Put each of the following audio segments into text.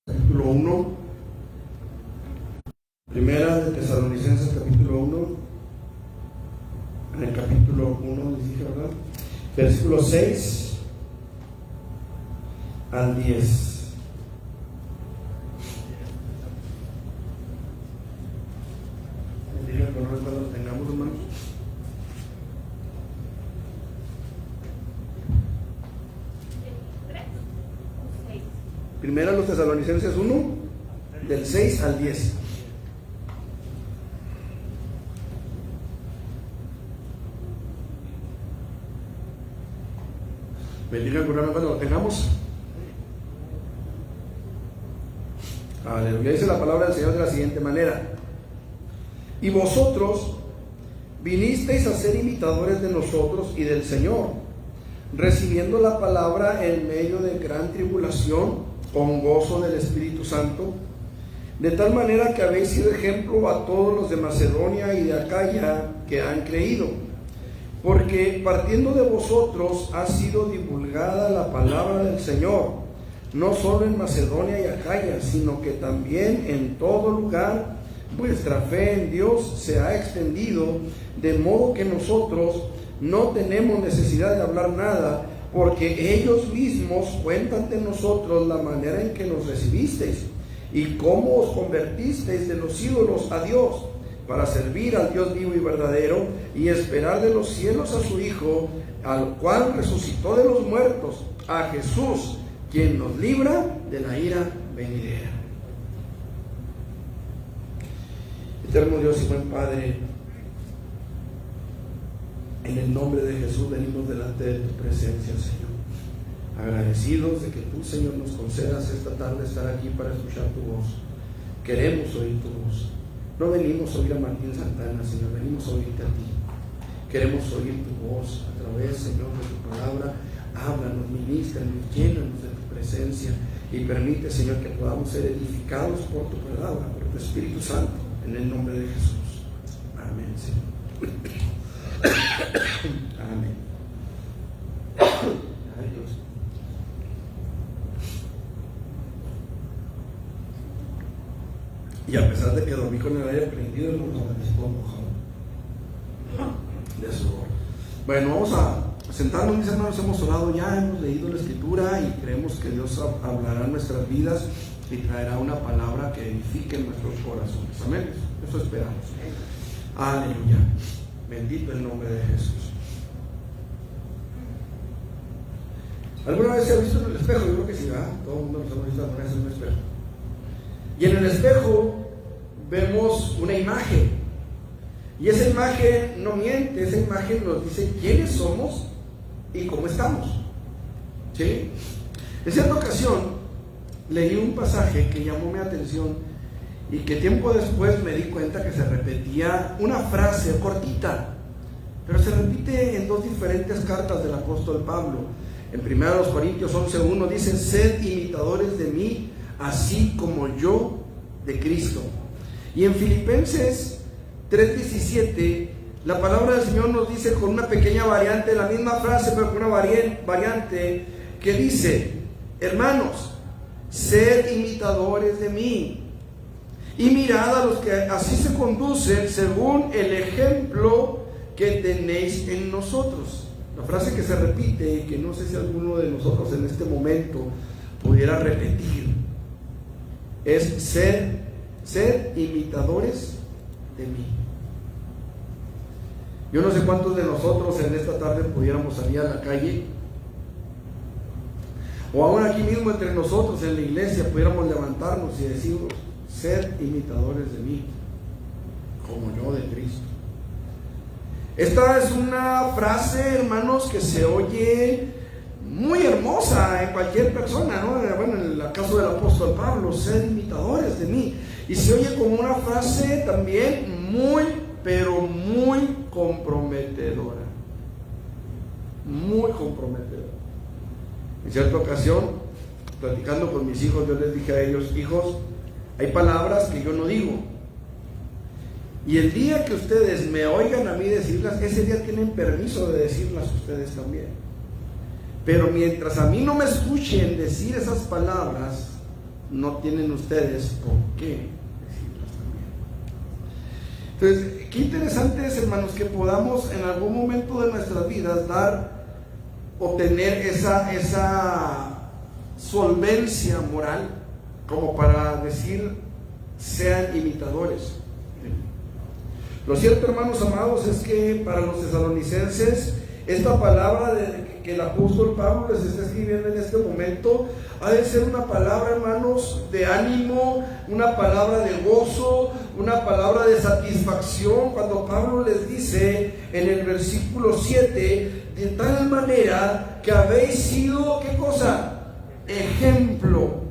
Capítulo 1, Primera de Tesalonicenses capítulo 1, en el capítulo 1 les dije, ¿verdad? Versículo 6 al 10. Les dije que no recuerdo lo tengamos, hermanos. Primera los Tesalonicenses 1, del 6 al 10. Bendiga el programa cuando lo tengamos. Aleluya. Dice la palabra del Señor de la siguiente manera: y vosotros vinisteis a ser imitadores de nosotros y del Señor, recibiendo la palabra en medio de gran tribulación, con gozo del Espíritu Santo, de tal manera que habéis sido ejemplo a todos los de Macedonia y de Acaya que han creído, porque partiendo de vosotros ha sido divulgada la palabra del Señor, no solo en Macedonia y Acaya, sino que también en todo lugar vuestra fe en Dios se ha extendido, de modo que nosotros no tenemos necesidad de hablar nada, porque ellos mismos cuentan de nosotros la manera en que nos recibisteis y cómo os convertisteis de los ídolos a Dios, para servir al Dios vivo y verdadero y esperar de los cielos a su Hijo, al cual resucitó de los muertos, a Jesús, quien nos libra de la ira venidera. Eterno Dios y buen Padre, en el nombre de Jesús venimos delante de tu presencia, Señor, agradecidos de que tú, Señor, nos concedas esta tarde estar aquí para escuchar tu voz. Queremos oír tu voz. No venimos a oír a Martín Santana, Señor, venimos a oírte a ti. Queremos oír tu voz a través, Señor, de tu palabra. Háblanos, ministranos, llénanos de tu presencia y permite, Señor, que podamos ser edificados por tu palabra, por tu Espíritu Santo, en el nombre de Jesús. Amén, Señor. Amén. Ay, Dios. Y a pesar de que dormí con el aire prendido, no me estuvo mojado de sudor. Bueno, vamos a sentarnos, mis hermanos. Hemos orado ya, hemos leído la Escritura y creemos que Dios hablará en nuestras vidas y traerá una palabra que edifique nuestros corazones. Amén. Eso esperamos. Aleluya. Bendito el nombre de Jesús. ¿Alguna vez se ha visto en el espejo? Yo creo que sí, ¿verdad? Todo el mundo nos hemos visto alguna vez en un espejo. Y en el espejo vemos una imagen. Y esa imagen no miente, esa imagen nos dice quiénes somos y cómo estamos. ¿Sí? En cierta ocasión leí un pasaje que llamó mi atención y que tiempo después me di cuenta que se repetía una frase cortita, pero se repite en dos diferentes cartas del apóstol Pablo. En 1 Corintios 11:1 dice: sed imitadores de mí, así como yo de Cristo. Y en Filipenses 3:17 la palabra del Señor nos dice con una pequeña variante, la misma frase pero con una variante que dice: hermanos, sed imitadores de mí y mirad a los que así se conducen según el ejemplo que tenéis en nosotros. La frase que se repite y que no sé si alguno de nosotros en este momento pudiera repetir es: sed imitadores de mí. Yo no sé cuántos de nosotros en esta tarde pudiéramos salir a la calle, o aún aquí mismo entre nosotros en la iglesia pudiéramos levantarnos y decir: sed imitadores de mí, como yo de Cristo. Esta es una frase, hermanos, que se oye muy hermosa en cualquier persona, ¿no? Bueno, en el caso del apóstol Pablo: sed imitadores de mí. Y se oye como una frase también muy, pero muy comprometedora. Muy comprometedora. En cierta ocasión, platicando con mis hijos, yo les dije a ellos: hijos, hay palabras que yo no digo, y el día que ustedes me oigan a mí decirlas, ese día tienen permiso de decirlas ustedes también. Pero mientras a mí no me escuchen decir esas palabras, no tienen ustedes por qué decirlas también. Entonces, qué interesante es, hermanos, que podamos en algún momento de nuestras vidas dar o tener esa solvencia moral como para decir, sean imitadores. Lo cierto, hermanos amados, es que para los tesalonicenses esta palabra que el apóstol Pablo les está escribiendo en este momento ha de ser una palabra, hermanos, de ánimo, una palabra de gozo, una palabra de satisfacción, cuando Pablo les dice en el versículo 7, de tal manera que habéis sido, ¿qué cosa? Ejemplo.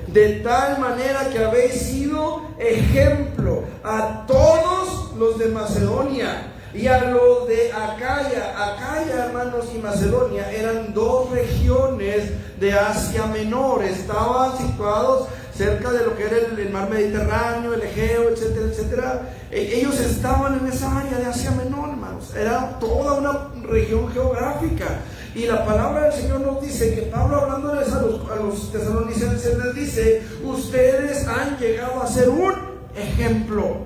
De tal manera que habéis sido ejemplo a todos los de Macedonia y a los de Acaya. Acaya, hermanos, y Macedonia eran dos regiones de Asia Menor. Estaban situados cerca de lo que era el mar Mediterráneo, el Egeo, etcétera, etcétera. Ellos estaban en esa área de Asia Menor, hermanos. Era toda una región geográfica. Y la palabra del Señor nos dice que Pablo, hablándoles a los tesalonicenses, les dice: ustedes han llegado a ser un ejemplo.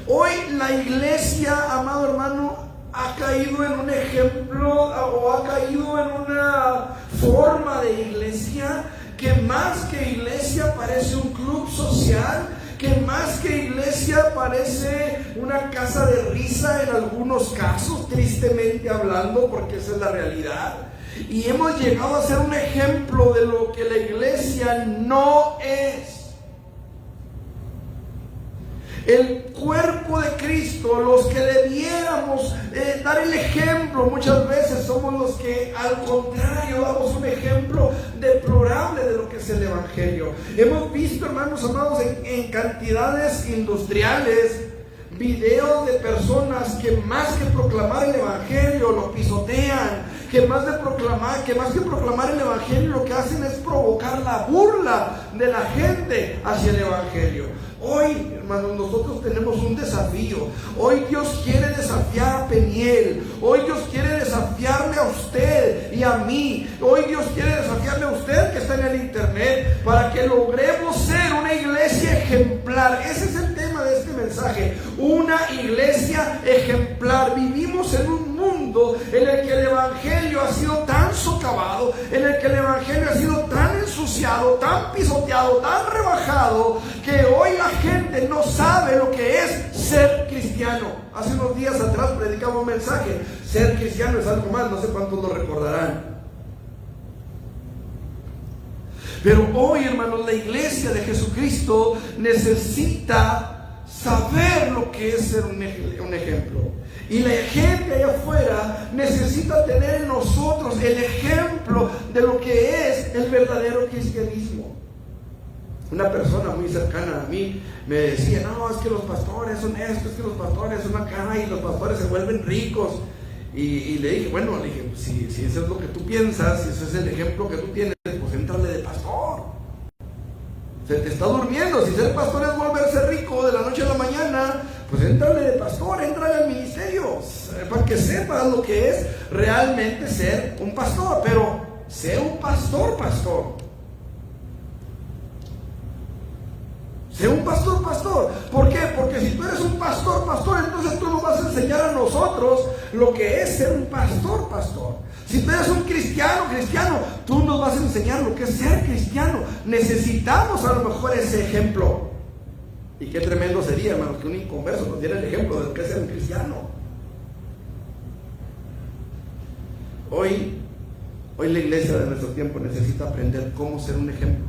Hoy la iglesia, amado hermano, ha caído en un ejemplo o ha caído en una forma de iglesia que más que iglesia parece un club social, que más que iglesia parece una casa de risa en algunos casos, tristemente hablando, porque esa es la realidad. Y hemos llegado a ser un ejemplo de lo que la iglesia no es. El cuerpo de Cristo, los que debiéramos dar el ejemplo, muchas veces somos los que al contrario damos un ejemplo deplorable de lo que es el Evangelio. Hemos visto, hermanos amados, en cantidades industriales, videos de personas que más que proclamar el Evangelio lo pisotean, que más que proclamar el Evangelio lo que hacen es provocar la burla de la gente hacia el Evangelio. Hoy, hermanos, nosotros tenemos un desafío. Hoy Dios quiere desafiar a Peniel. Hoy Dios quiere desafiarle a usted y a mí. Hoy Dios quiere desafiarle a usted que está en el internet, para que logremos ser una iglesia ejemplar. Ese es el tema de este mensaje. Una iglesia ejemplar. Vivimos en un mundo en el que el Evangelio ha sido tan socavado, en el que el Evangelio ha sido tan ensuciado, tan pisoteado, tan rebajado, que hoy la gente no sabe lo que es ser cristiano. Hace unos días atrás predicaba un mensaje: ser cristiano es algo más, no sé cuántos lo recordarán. Pero hoy, hermanos, la iglesia de Jesucristo necesita saber lo que es ser un ejemplo. Y la gente allá afuera necesita tener en nosotros el ejemplo de lo que es el verdadero cristianismo. Una persona muy cercana a mí me decía: no, es que los pastores son esto, es que los pastores son acá y los pastores se vuelven ricos. Y le dije, bueno, pues, si eso es lo que tú piensas, si ese es el ejemplo que tú tienes, pues éntrale de pastor. Se te está durmiendo. Si ser pastor es volverse rico de la noche a la mañana, pues éntrale de pastor, éntrale al ministerio, para que sepas lo que es realmente ser un pastor. Pero sé un pastor. Sé un pastor. ¿Por qué? Porque si tú eres un pastor, entonces tú nos vas a enseñar a nosotros lo que es ser un pastor. Si tú eres un cristiano, tú nos vas a enseñar lo que es ser cristiano. Necesitamos a lo mejor ese ejemplo. Y qué tremendo sería, hermanos, que un inconverso nos diera el ejemplo de lo que es ser un cristiano. Hoy la iglesia de nuestro tiempo necesita aprender cómo ser un ejemplo.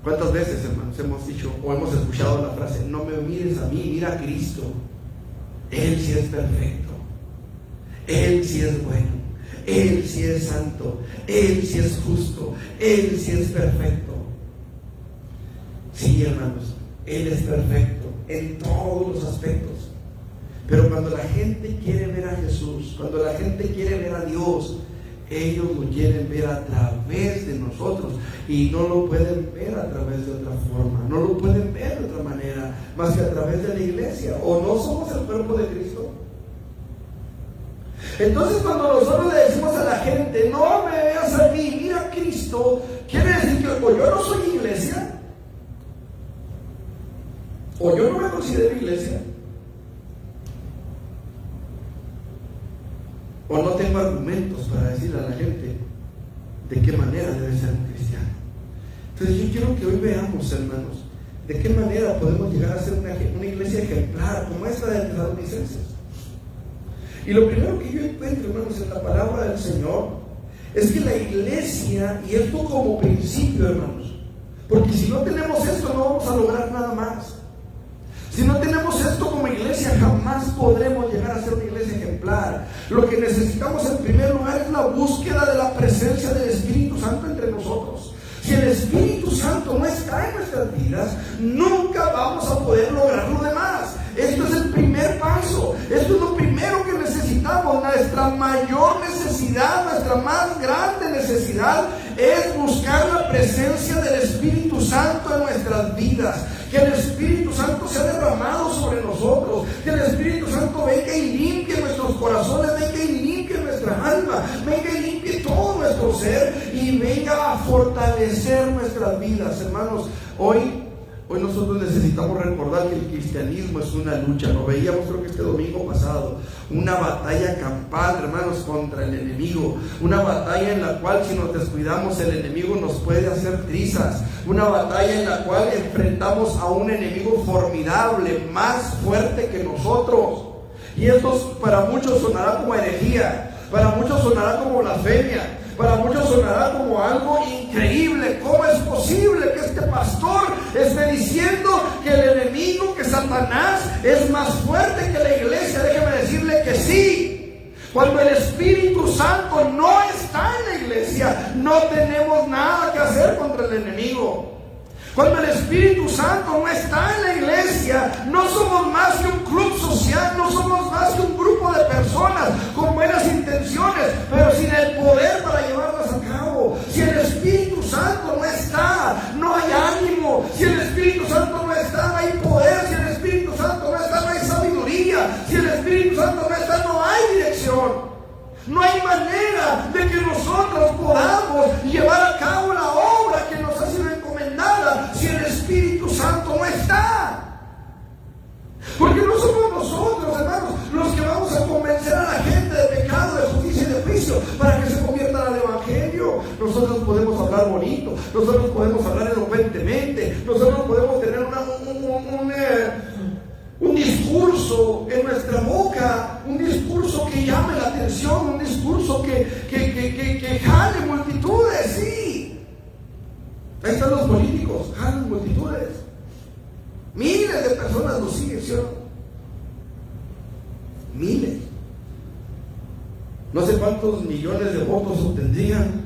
¿Cuántas veces, hermanos, hemos dicho o hemos escuchado la frase: no me mires a mí, mira a Cristo? Él sí es perfecto, Él sí es bueno, Él sí es santo, Él sí es justo, Él sí es perfecto. Sí, hermanos, Él es perfecto en todos los aspectos. Pero cuando la gente quiere ver a Jesús, cuando la gente quiere ver a Dios, ellos lo quieren ver a través de nosotros, y no lo pueden ver a través de otra forma, no lo pueden ver de otra manera más que a través de la iglesia. ¿O no somos el cuerpo de Cristo? Entonces, cuando nosotros le decimos a la gente: no me veas a mí, mira a Cristo, digo, yo no soy iglesia, o yo no me considero iglesia, o no tengo argumentos para decirle a la gente de qué manera debe ser un cristiano. Entonces yo quiero que hoy veamos, hermanos, de qué manera podemos llegar a ser una iglesia ejemplar como esta de Tesalonicenses. Y lo primero que yo encuentro, hermanos, en la palabra del Señor es que la iglesia, y esto como principio, hermanos, porque si no tenemos esto no vamos a lograr nada más. Si no tenemos esto como iglesia, jamás podremos llegar a ser una iglesia ejemplar. Lo que necesitamos en primer lugar es la búsqueda de la presencia del Espíritu Santo entre nosotros. Si el Espíritu Santo no está en nuestras vidas, nunca vamos a poder lograr lo demás. Esto es el primer paso. Esto es lo primero que necesitamos. Nuestra mayor necesidad, nuestra más grande necesidad es buscar la presencia del Espíritu Santo en nuestras vidas. Que el Espíritu Santo sea derramado sobre nosotros. Que el Espíritu Santo venga y limpie nuestros corazones, venga y limpie nuestra alma, venga y limpie todo nuestro ser y venga a fortalecer nuestras vidas. Hermanos, hoy nosotros necesitamos recordar que el cristianismo es una lucha. Lo veíamos creo que este domingo pasado. Una batalla campal, hermanos, contra el enemigo. Una batalla en la cual si nos descuidamos el enemigo nos puede hacer trizas. Una batalla en la cual enfrentamos a un enemigo formidable, más fuerte que nosotros. Y esto para muchos sonará como herejía, para muchos sonará como blasfemia, para muchos sonará como algo increíble. ¿Cómo es posible que este pastor esté diciendo que el enemigo, que Satanás, es más fuerte que la iglesia? Déjeme decirle que sí. Cuando el Espíritu Santo no está en la iglesia, no tenemos nada que hacer contra el enemigo. Cuando el Espíritu Santo no está en la iglesia, no somos más que un club social, no somos más que un grupo de personas con buenas intenciones, pero sin el poder para llevarlas a cabo. Si el Espíritu Santo no está, no hay ánimo. Si el Espíritu Santo no está, no hay poder. Si el Espíritu Santo no está, no hay sabiduría. Si el Espíritu Santo no está, no hay dirección. No hay manera de que nosotros podamos llevar a cabo la obra que nos ha sido encomendada si el Espíritu Santo no está. Porque no somos nosotros, hermanos, los que vamos a convencer a la gente de pecado, de justicia y de juicio para que se conviertan al Evangelio. Nosotros podemos hablar bonito, nosotros podemos hablar elocuentemente, nosotros podemos tener un discurso en nuestra boca, un discurso que llame la atención, un discurso que jale multitudes, sí. Ahí están los políticos, jalan multitudes. Miles de personas lo siguen, ¿sí? Miles. No sé cuántos millones de votos obtendrían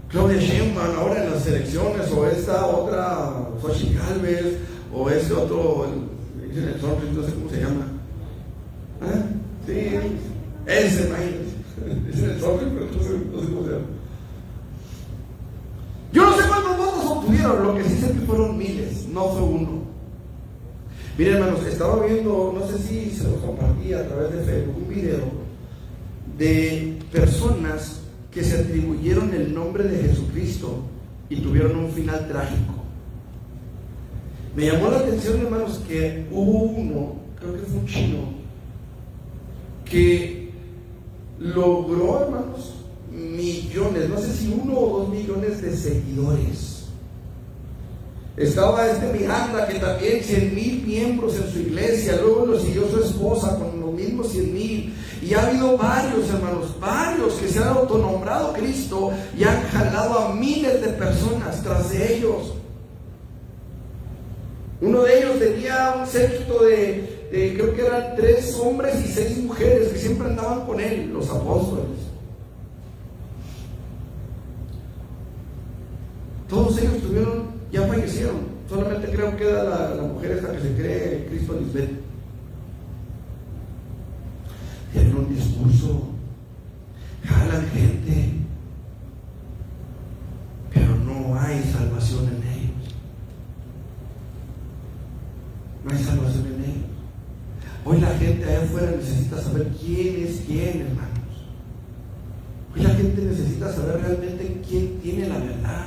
Claudia Sheinbaum ahora en las elecciones, o esta otra Xochitl Gálvez, o ese otro, no sé cómo se llama. ¿Ah? Sí, ese es el Sonri, pero no sé cómo se llama. Yo no sé cuántos votos obtuvieron, lo que sí sé que fueron miles, no fue uno. Miren, hermanos, estaba viendo, no sé si se lo compartí a través de Facebook, un video de personas que se atribuyeron el nombre de Jesucristo y tuvieron un final trágico. Me llamó la atención, hermanos, que hubo uno, creo que fue un chino, que logró, hermanos, millones, no sé si 1 o 2 millones de seguidores. Estaba Miranda, que también 100,000 miembros en su iglesia, luego lo siguió su esposa con los mismos 100,000. Y ha habido varios, hermanos, varios que se han autonombrado Cristo y han jalado a miles de personas tras de ellos. Uno de ellos tenía un séquito de creo que eran 3 hombres y 6 mujeres que siempre andaban con él, los apóstoles. Todos ellos ya fallecieron. Solamente creo que queda la mujer esta que se cree Cristo Lisbeth. Tienen un discurso, jalan gente, pero no hay salvación en ellos. No hay salvación en ellos. Hoy la gente allá afuera necesita saber quién es quién, hermanos. Hoy la gente necesita saber realmente quién tiene la verdad.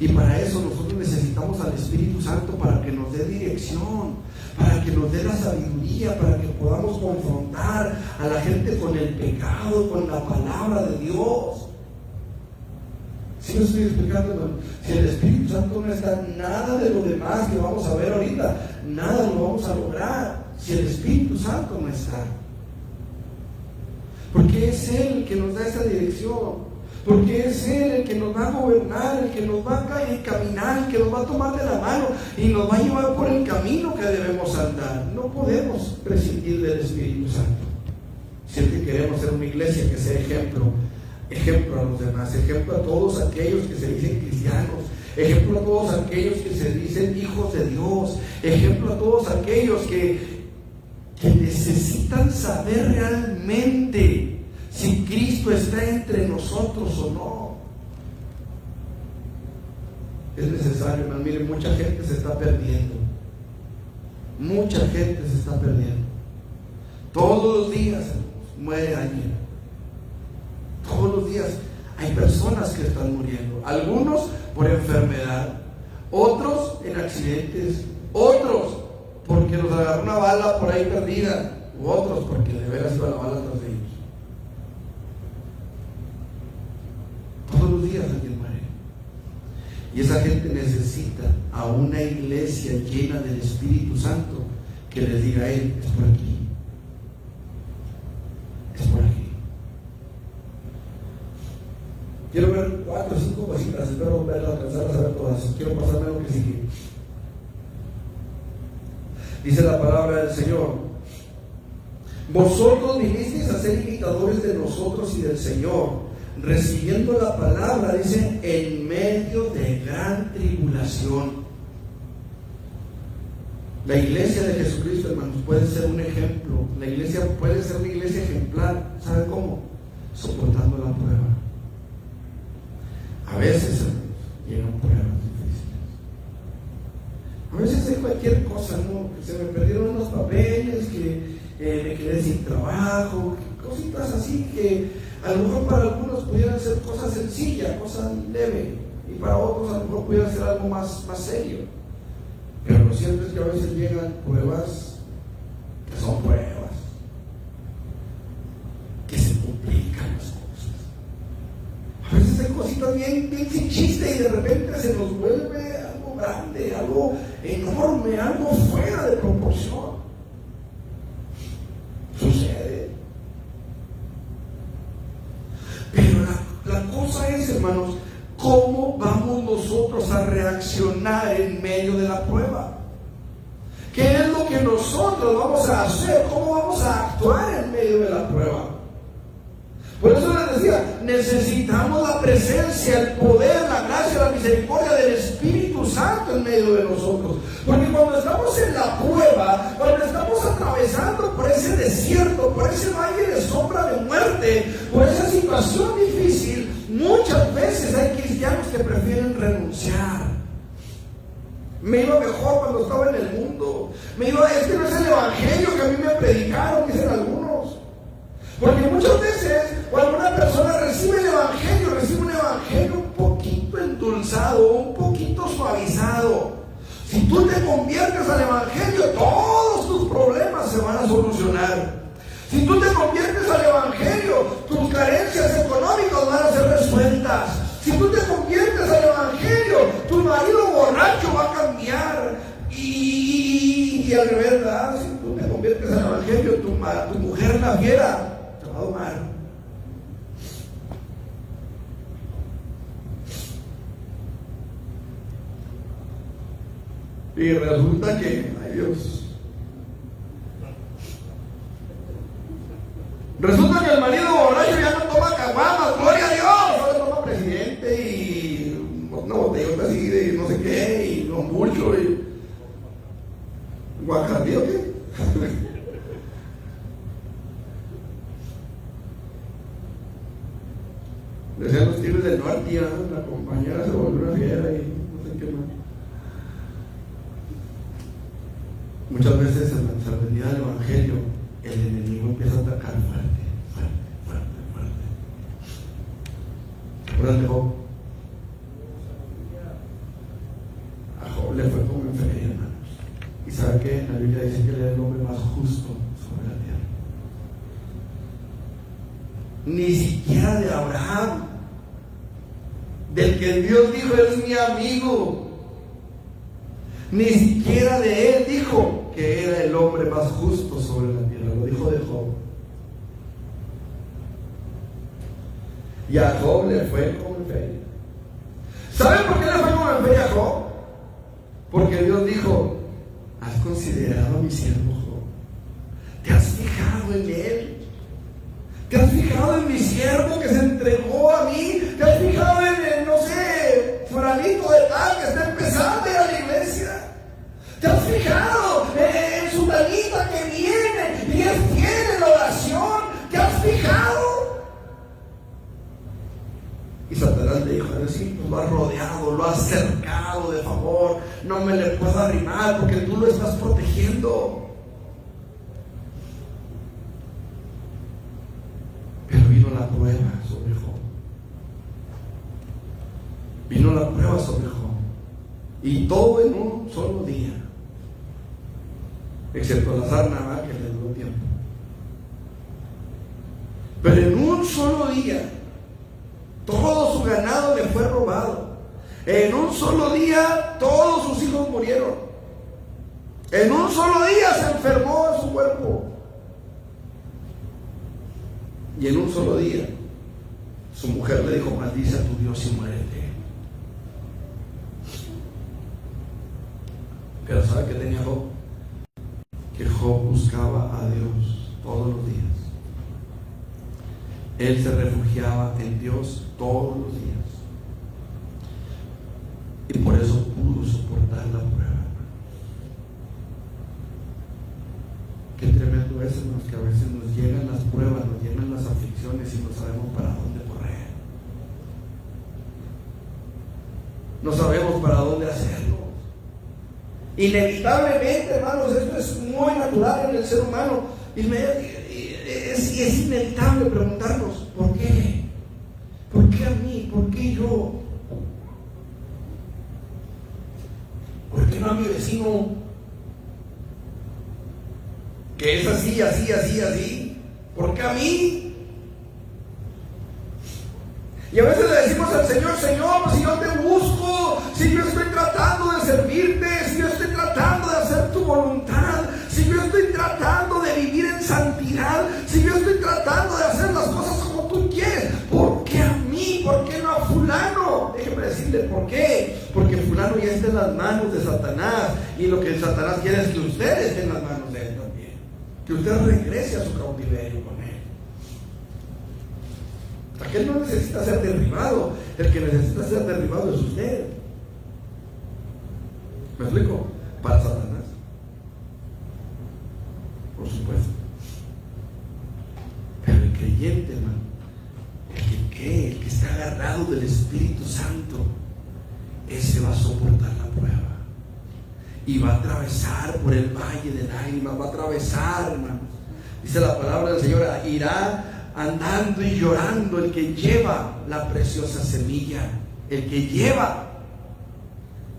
Y para eso nosotros necesitamos al Espíritu Santo para que nos dé dirección, para que nos dé la sabiduría, para que podamos confrontar a la gente con el pecado, con la palabra de Dios. ¿Sí me estoy explicando, hermano? Si el Espíritu Santo no está, nada de lo demás que vamos a ver ahorita, nada lo vamos a lograr si el Espíritu Santo no está. Porque es Él el que nos da esa dirección. Porque es Él el que nos va a gobernar, el que nos va a encaminar, el que nos va a tomar de la mano y nos va a llevar por el camino que debemos andar. No podemos prescindir del Espíritu Santo. Siempre queremos ser una iglesia que sea ejemplo a los demás, ejemplo a todos aquellos que se dicen cristianos, ejemplo a todos aquellos que se dicen hijos de Dios, ejemplo a todos aquellos que necesitan saber realmente si Cristo está entre nosotros o no. Es necesario, hermano. Miren, mucha gente se está perdiendo. Mucha gente se está perdiendo. Todos los días muere alguien. Todos los días hay personas que están muriendo. Algunos por enfermedad, otros en accidentes, otros porque los agarró una bala por ahí perdida, u otros porque de veras iba la bala tras de ellos. Todos los días alguien muere. Y esa gente necesita a una iglesia llena del Espíritu Santo que les diga: Él es por aquí, es por aquí. Quiero ver 4 o 5 cositas, espero verlas, alcanzarlas a ver todas. Quiero pasarme a lo que sigue. Dice la palabra del Señor: vosotros vinisteis a ser imitadores de nosotros y del Señor, recibiendo la palabra, dice, en medio de gran tribulación. La iglesia de Jesucristo, hermanos, puede ser un ejemplo. La iglesia puede ser una iglesia ejemplar. ¿Sabe cómo? Soportando la prueba. A veces, hermanos, llegan pruebas difíciles. A veces hay cualquier cosa, ¿no? Que se me perdieron unos papeles, que me quedé sin trabajo, cositas así que a lo mejor para algunos pudieran ser cosas sencillas, cosas leves, y para otros a lo mejor pudieran ser algo más serio. Pero lo cierto es que a veces llegan pruebas que son pruebas, que se complican las cosas. A veces hay cositas bien sin chiste y de repente se nos vuelve algo grande, algo enorme, algo fuera de proporción. Sucede. Pero la cosa es, hermanos, ¿cómo vamos nosotros a reaccionar en medio de la prueba? ¿Qué es lo que nosotros vamos a hacer? ¿Cómo vamos a actuar en medio de la prueba? Por eso les decía, necesitamos la presencia, el poder, la gracia, la misericordia del Espíritu Santo en medio de nosotros. Porque cuando estamos en la prueba, cuando estamos atravesando por ese desierto, por ese valle de sombra de muerte, por esa situación difícil, muchas veces hay cristianos que prefieren renunciar. Me iba mejor cuando estaba en el mundo. Este no es el evangelio que a mí me predicaron, dicen algunos. Porque muchas veces cuando una persona recibe el evangelio, recibe un evangelio un poquito endulzado, un poquito suavizado. Si tú te conviertes al evangelio, todos tus problemas se van a solucionar. Si tú te conviertes al evangelio, tus carencias económicas van a ser resueltas. Si tú te conviertes al evangelio, tu marido borracho va a cambiar. Y al revés, ¿verdad? Si tú te conviertes al evangelio, tu mujer la fiera te va a domar. Y resulta que, ay Dios, resulta que el marido borracho ya no toma caguamas, gloria a Dios, ahora toma Presidente y una botellota así de no sé qué, y Don Bulcho y Guacardí, ¿o qué? Decían los Tigres del Norte, ya la compañera se volvió una fiera y no sé qué más. Muchas veces en la salvedad del evangelio el enemigo empieza a atacar fuerte. ¿Recuerdan de Job? Job le fue como en feria, hermanos. ¿Y sabe qué? La Biblia dice que él era el hombre más justo sobre la tierra. Ni siquiera de Abraham, del que Dios dijo, eres mi amigo, ni siquiera de él dijo que era el hombre más justo sobre la tierra. Lo dijo de Job. Y a Job le fue como en feria. ¿Saben por qué le fue como en feria a Job? Porque Dios dijo, ¿has considerado a mi siervo Job? ¿Te has fijado en él? ¿Te has fijado en mi siervo que se entregó a mí? ¿Te has fijado en no sé, fulanito de tal que está empezando a ir a la iglesia? ¿Te has fijado en su tanita que viene y es fiel en la oración? ¿Te has fijado? Y Satanás le dijo, sí, pues lo has rodeado, lo has cercado de favor, no me le puedo arrimar porque tú lo estás protegiendo. Pero vino la prueba sobre Job. Vino la prueba sobre Job. Y todo en un solo día. Excepto la sarna, que le duró tiempo. Pero en un solo día, todo su ganado le fue robado. En un solo día, todos sus hijos murieron. En un solo día se enfermó en su cuerpo. Y en un solo día, su mujer le dijo, maldice a tu Dios y muérete. Pero ¿sabe qué tenía Job? Que Job buscaba a Dios todos los días. Él se refugiaba en Dios todos los días. Y por eso pudo soportar la prueba. Qué tremendo es, hermanos, que a veces nos llegan las pruebas, nos llegan las aflicciones y no sabemos para dónde correr. No sabemos para dónde hacerlo. Inevitablemente, hermanos, esto es muy natural en el ser humano. Es inevitable preguntarnos, ¿por qué? ¿Por qué a mí? ¿Por qué yo? ¿Por qué no a mi vecino? Que es así, así, así, así. ¿Por qué a mí? Y a veces le decimos al Señor, Señor, pues si yo te busco, si yo estoy tratando de servirte, si yo estoy tratando de hacer tu voluntad, si yo estoy tratando de vivir en santidad, si yo estoy tratando de hacer las cosas como tú quieres, ¿por qué a mí? ¿Por qué no a fulano? Déjeme decirle por qué. Porque fulano ya está en las manos de Satanás, y lo que Satanás quiere es que usted esté en las manos de él también, que usted regrese a su cautiverio con él. Aquel no necesita ser derribado, el que necesita ser derribado es usted. ¿Me explico? Para Satanás, por supuesto. Pero el creyente, hermano, el que cree, el que está agarrado del Espíritu Santo, ese va a soportar la prueba y va a atravesar por el valle de lágrimas, va a atravesar, hermano. Dice la palabra del Señor, irá andando y llorando el que lleva la preciosa semilla, el que lleva.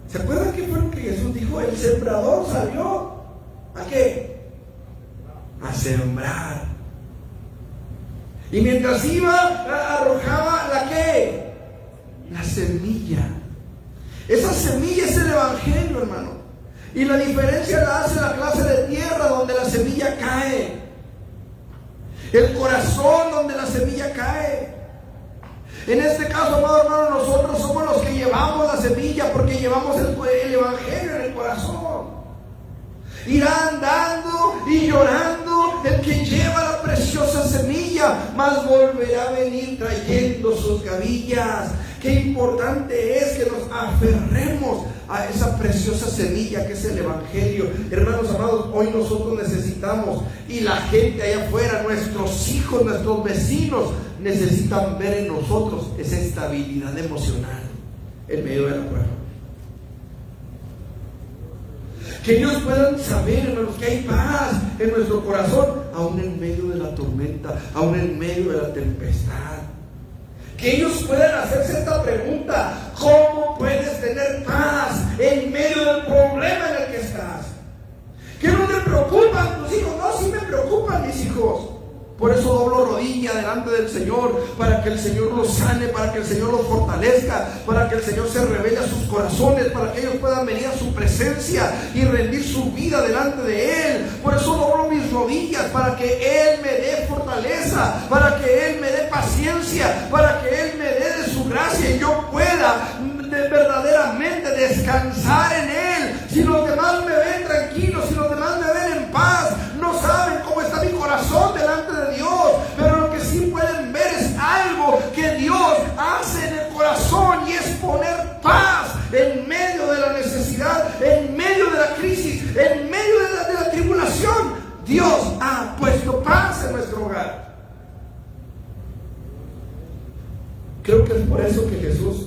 ¿Se acuerdan qué fue lo que Jesús dijo? El sembrador salió ¿a qué? A sembrar. Y mientras iba, arrojaba ¿la qué? La semilla. Esa semilla es el evangelio, hermano. Y la diferencia la hace la clase de tierra donde la semilla cae, el corazón donde la semilla cae. En este caso, amado hermano, nosotros somos los que llevamos la semilla porque llevamos el evangelio en el corazón. Irá andando y llorando el que lleva la preciosa semilla, mas volverá a venir trayendo sus gavillas. Qué importante es que nos aferremos a esa preciosa semilla que es el evangelio. Hermanos amados, hoy nosotros necesitamos, y la gente allá afuera, nuestros hijos, nuestros vecinos, necesitan ver en nosotros esa estabilidad emocional en medio de la prueba. Que ellos puedan saber, hermanos, que hay paz en nuestro corazón, aún en medio de la tormenta, aún en medio de la tempestad. Que ellos puedan hacerse esta pregunta: ¿cómo puedes tener paz en medio del día delante del Señor, para que el Señor los sane, para que el Señor los fortalezca, para que el Señor se revele a sus corazones, para que ellos puedan venir a su presencia y rendir su vida delante de Él. Por eso doblo mis rodillas, para que Él me dé fortaleza, para que Él me dé paciencia, para que Él me dé de su gracia y yo pueda verdaderamente descansar en Él. Si los demás me ven tranquilo, si los demás me ven en paz, no saben cómo está mi corazón delante de Dios, pero lo que sí pueden ver es algo que Dios hace en el corazón, y es poner paz en medio de la necesidad, en medio de la crisis, en medio de la tribulación. Dios ha puesto paz en nuestro hogar. Creo que es por eso que Jesús,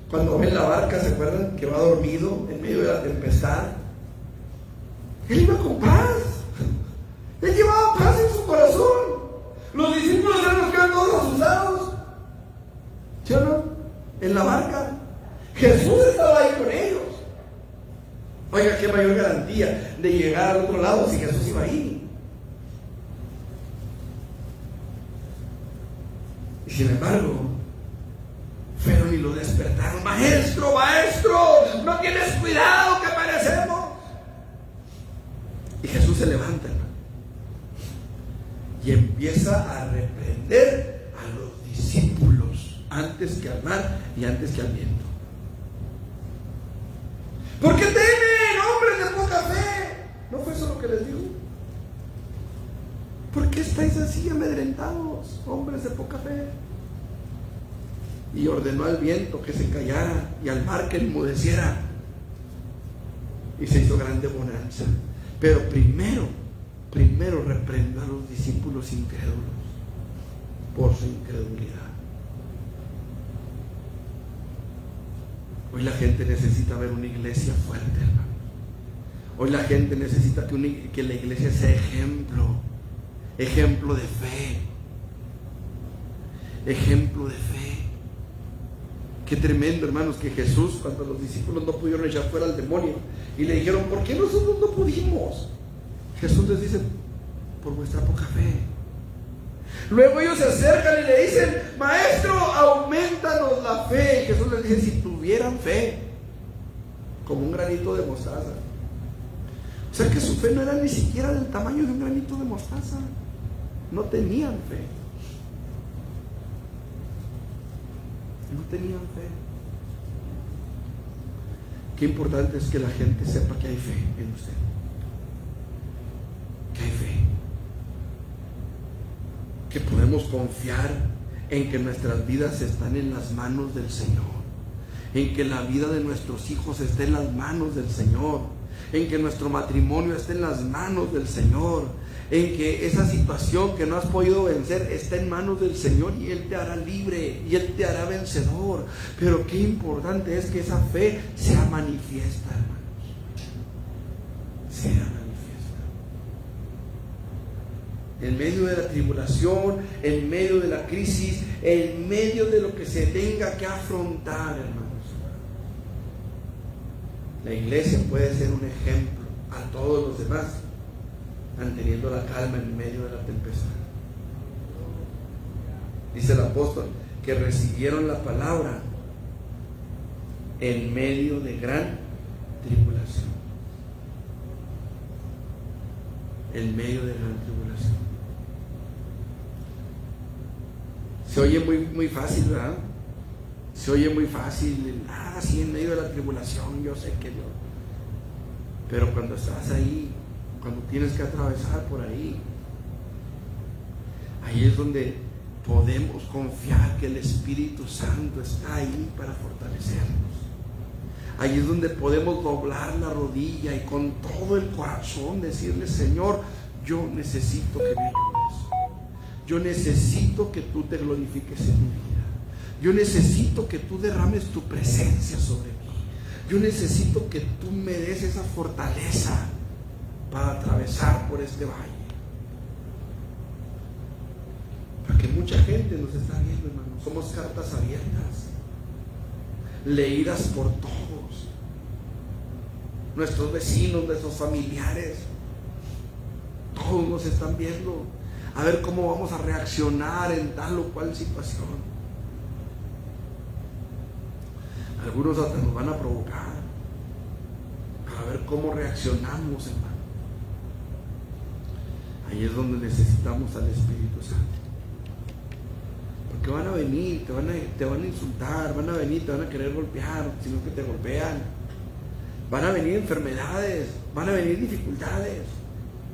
cuando ve en la barca, ¿se acuerdan? Que va dormido en medio de la tempestad. Él iba con paz. Él llevaba paz en su corazón. Los discípulos eran los que eran todos asustados, ¿sí o no? En la barca. Jesús estaba ahí con ellos. Oiga, qué mayor garantía de llegar al otro lado si Jesús iba ahí. Y sin embargo, fueron y lo despertaron. Maestro, no tienes cuidado que perecemos. Y Jesús se levanta, hermano, y empieza a reprender a los discípulos antes que al mar y antes que al viento. ¿Por qué temen, hombres de poca fe? ¿No fue eso lo que les dijo? ¿Por qué estáis así amedrentados, hombres de poca fe? Y ordenó al viento que se callara y al mar que enmudeciera. Y se hizo grande bonanza. Pero primero reprendió a los discípulos incrédulos por su incredulidad. Hoy la gente necesita ver una iglesia fuerte, hermano. Hoy la gente necesita que la iglesia sea ejemplo de fe. Ejemplo de fe. Qué tremendo, hermanos, que Jesús, cuando los discípulos no pudieron echar fuera al demonio y le dijeron, ¿por qué nosotros no pudimos? Jesús les dice, por vuestra poca fe. Luego ellos se acercan y le dicen, Maestro, aumentanos la fe. Y Jesús les dice, si tuvieran fe, como un granito de mostaza. O sea que su fe no era ni siquiera del tamaño de un granito de mostaza. No tenían fe. No tenían fe. Qué importante es que la gente sepa que hay fe en usted. Que hay fe. Que podemos confiar en que nuestras vidas están en las manos del Señor. En que la vida de nuestros hijos esté en las manos del Señor. En que nuestro matrimonio esté en las manos del Señor. En que esa situación que no has podido vencer está en manos del Señor, y Él te hará libre y Él te hará vencedor. Pero qué importante es que esa fe sea manifiesta, hermanos. Sea manifiesta. En medio de la tribulación, en medio de la crisis, en medio de lo que se tenga que afrontar, hermanos, la iglesia puede ser un ejemplo a todos los demás, manteniendo la calma en medio de la tempestad. Dice el apóstol que recibieron la palabra en medio de gran tribulación. En medio de gran tribulación. Se oye muy fácil, ¿verdad? Se oye muy fácil. Sí, en medio de la tribulación, yo sé que no. Pero cuando estás ahí, cuando tienes que atravesar por ahí, ahí es donde podemos confiar que el Espíritu Santo está ahí para fortalecernos. Ahí es donde podemos doblar la rodilla y con todo el corazón decirle, Señor, yo necesito que me ayudes. Yo necesito que tú te glorifiques en mi vida. Yo necesito que tú derrames tu presencia sobre mí. Yo necesito que tú me des esa fortaleza para atravesar por este valle. Porque mucha gente nos está viendo, hermanos. Somos cartas abiertas, leídas por todos. Nuestros vecinos, nuestros familiares, todos nos están viendo. a ver cómo vamos a reaccionar en tal o cual situación. Algunos hasta nos van a provocar para ver cómo reaccionamos, hermano. Ahí es donde necesitamos al Espíritu Santo. Porque van a venir, te van a insultar, van a venir, te van a querer golpear, sino que te golpean. Van a venir enfermedades, van a venir dificultades.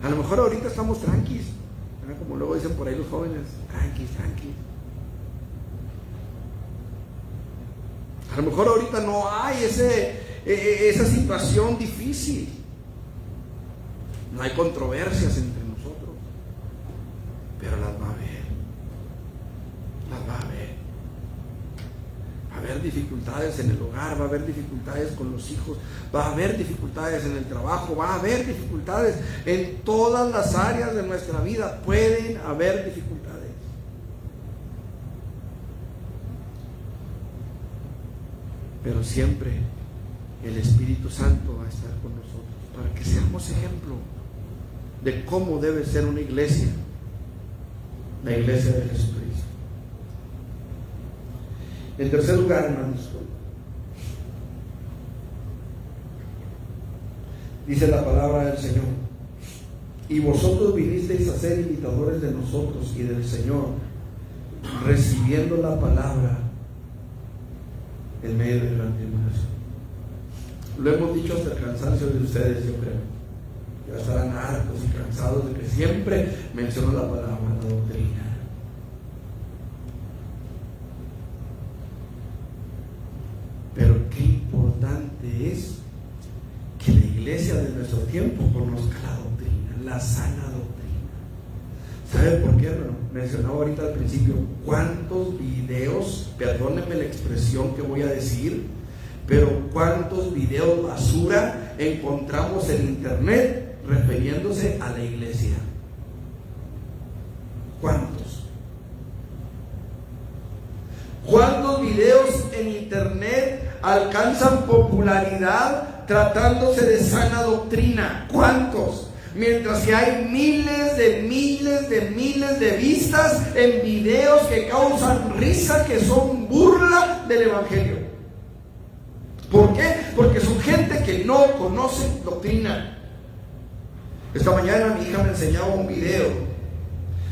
A lo mejor ahorita estamos tranquis, ¿verdad? Como luego dicen por ahí los jóvenes, tranquis. A lo mejor ahorita no hay esa situación difícil. No hay controversias entre nosotros, pero las va a haber. Va a haber dificultades en el hogar, va a haber dificultades con los hijos, va a haber dificultades en el trabajo, va a haber dificultades en todas las áreas de nuestra vida. Pueden haber dificultades. Pero siempre el Espíritu Santo va a estar con nosotros para que seamos ejemplo de cómo debe ser una iglesia, la iglesia de Jesucristo. En tercer lugar, hermanos, dice la palabra del Señor: y vosotros vinisteis a ser imitadores de nosotros y del Señor, recibiendo la palabra en medio de la tribulación. Lo hemos dicho hasta el cansancio de ustedes, yo creo. Ya estarán hartos y cansados de que siempre menciono la palabra, la doctrina. Pero qué importante es que la iglesia de nuestro tiempo conozca la doctrina, la sana doctrina. ¿Sabe por qué? Bueno, mencionaba ahorita al principio, cuántos videos, perdónenme la expresión que voy a decir, pero cuántos videos basura encontramos en internet refiriéndose a la iglesia. ¿Cuántos? ¿Cuántos videos en internet alcanzan popularidad tratándose de sana doctrina? ¿Cuántos? Mientras que hay miles de vistas en videos que causan risa, que son burla del Evangelio. ¿Por qué? Porque son gente que no conoce doctrina. Esta mañana mi hija me enseñaba un video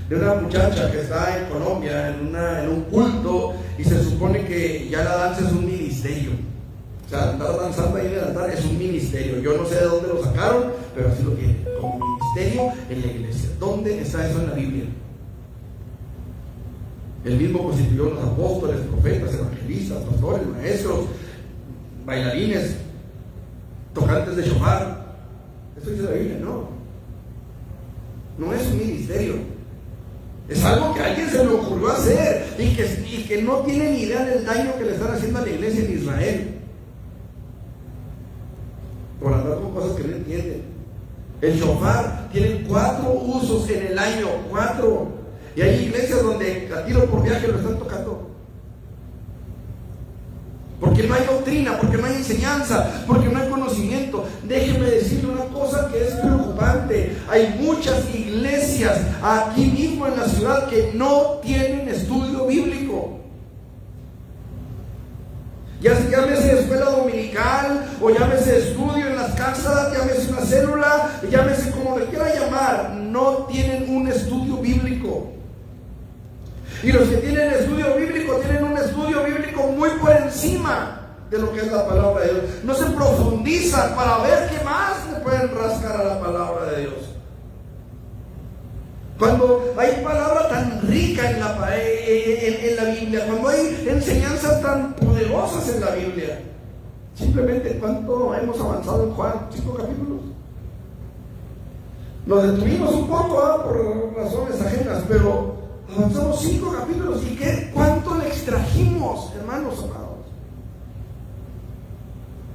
de una muchacha que está en Colombia en un culto, y se supone que ya la danza es un ministerio. O sea, andar danzando ahí en el altar es un ministerio. Yo no sé de dónde lo sacaron, pero así lo tienen, como ministerio en la iglesia. ¿Dónde está eso en la Biblia? El mismo constituyó los apóstoles, profetas, evangelistas, pastores, maestros, bailarines, tocantes de shofar. Esto dice la Biblia, no. No es un ministerio. Es algo que a alguien se le ocurrió hacer y que no tiene ni idea del daño que le están haciendo a la iglesia en Israel. Por andar con cosas que no entienden. El shofar tiene 4 usos en el año, 4. Y hay iglesias donde a tiro por viaje lo están tocando. Porque no hay doctrina, porque no hay enseñanza, porque no hay conocimiento. Déjeme decirle una cosa que es preocupante. Hay muchas iglesias aquí mismo en la ciudad que no tienen estudio bíblico. Llámese escuela dominical, o llámese estudio en las casas, llámese una célula, llámese como le quiera llamar, no tienen un estudio bíblico. Y los que tienen estudio bíblico tienen un estudio bíblico muy por encima de lo que es la palabra de Dios. No se profundizan para ver qué más le pueden rascar a la palabra de Dios. Cuando hay palabra tan rica en la Biblia, cuando hay enseñanzas tan poderosas en la Biblia, simplemente ¿cuánto hemos avanzado en Juan? 5 capítulos. Nos detuvimos un poco por razones ajenas, pero avanzamos 5 capítulos. ¿Y cuánto le extrajimos, hermanos amados?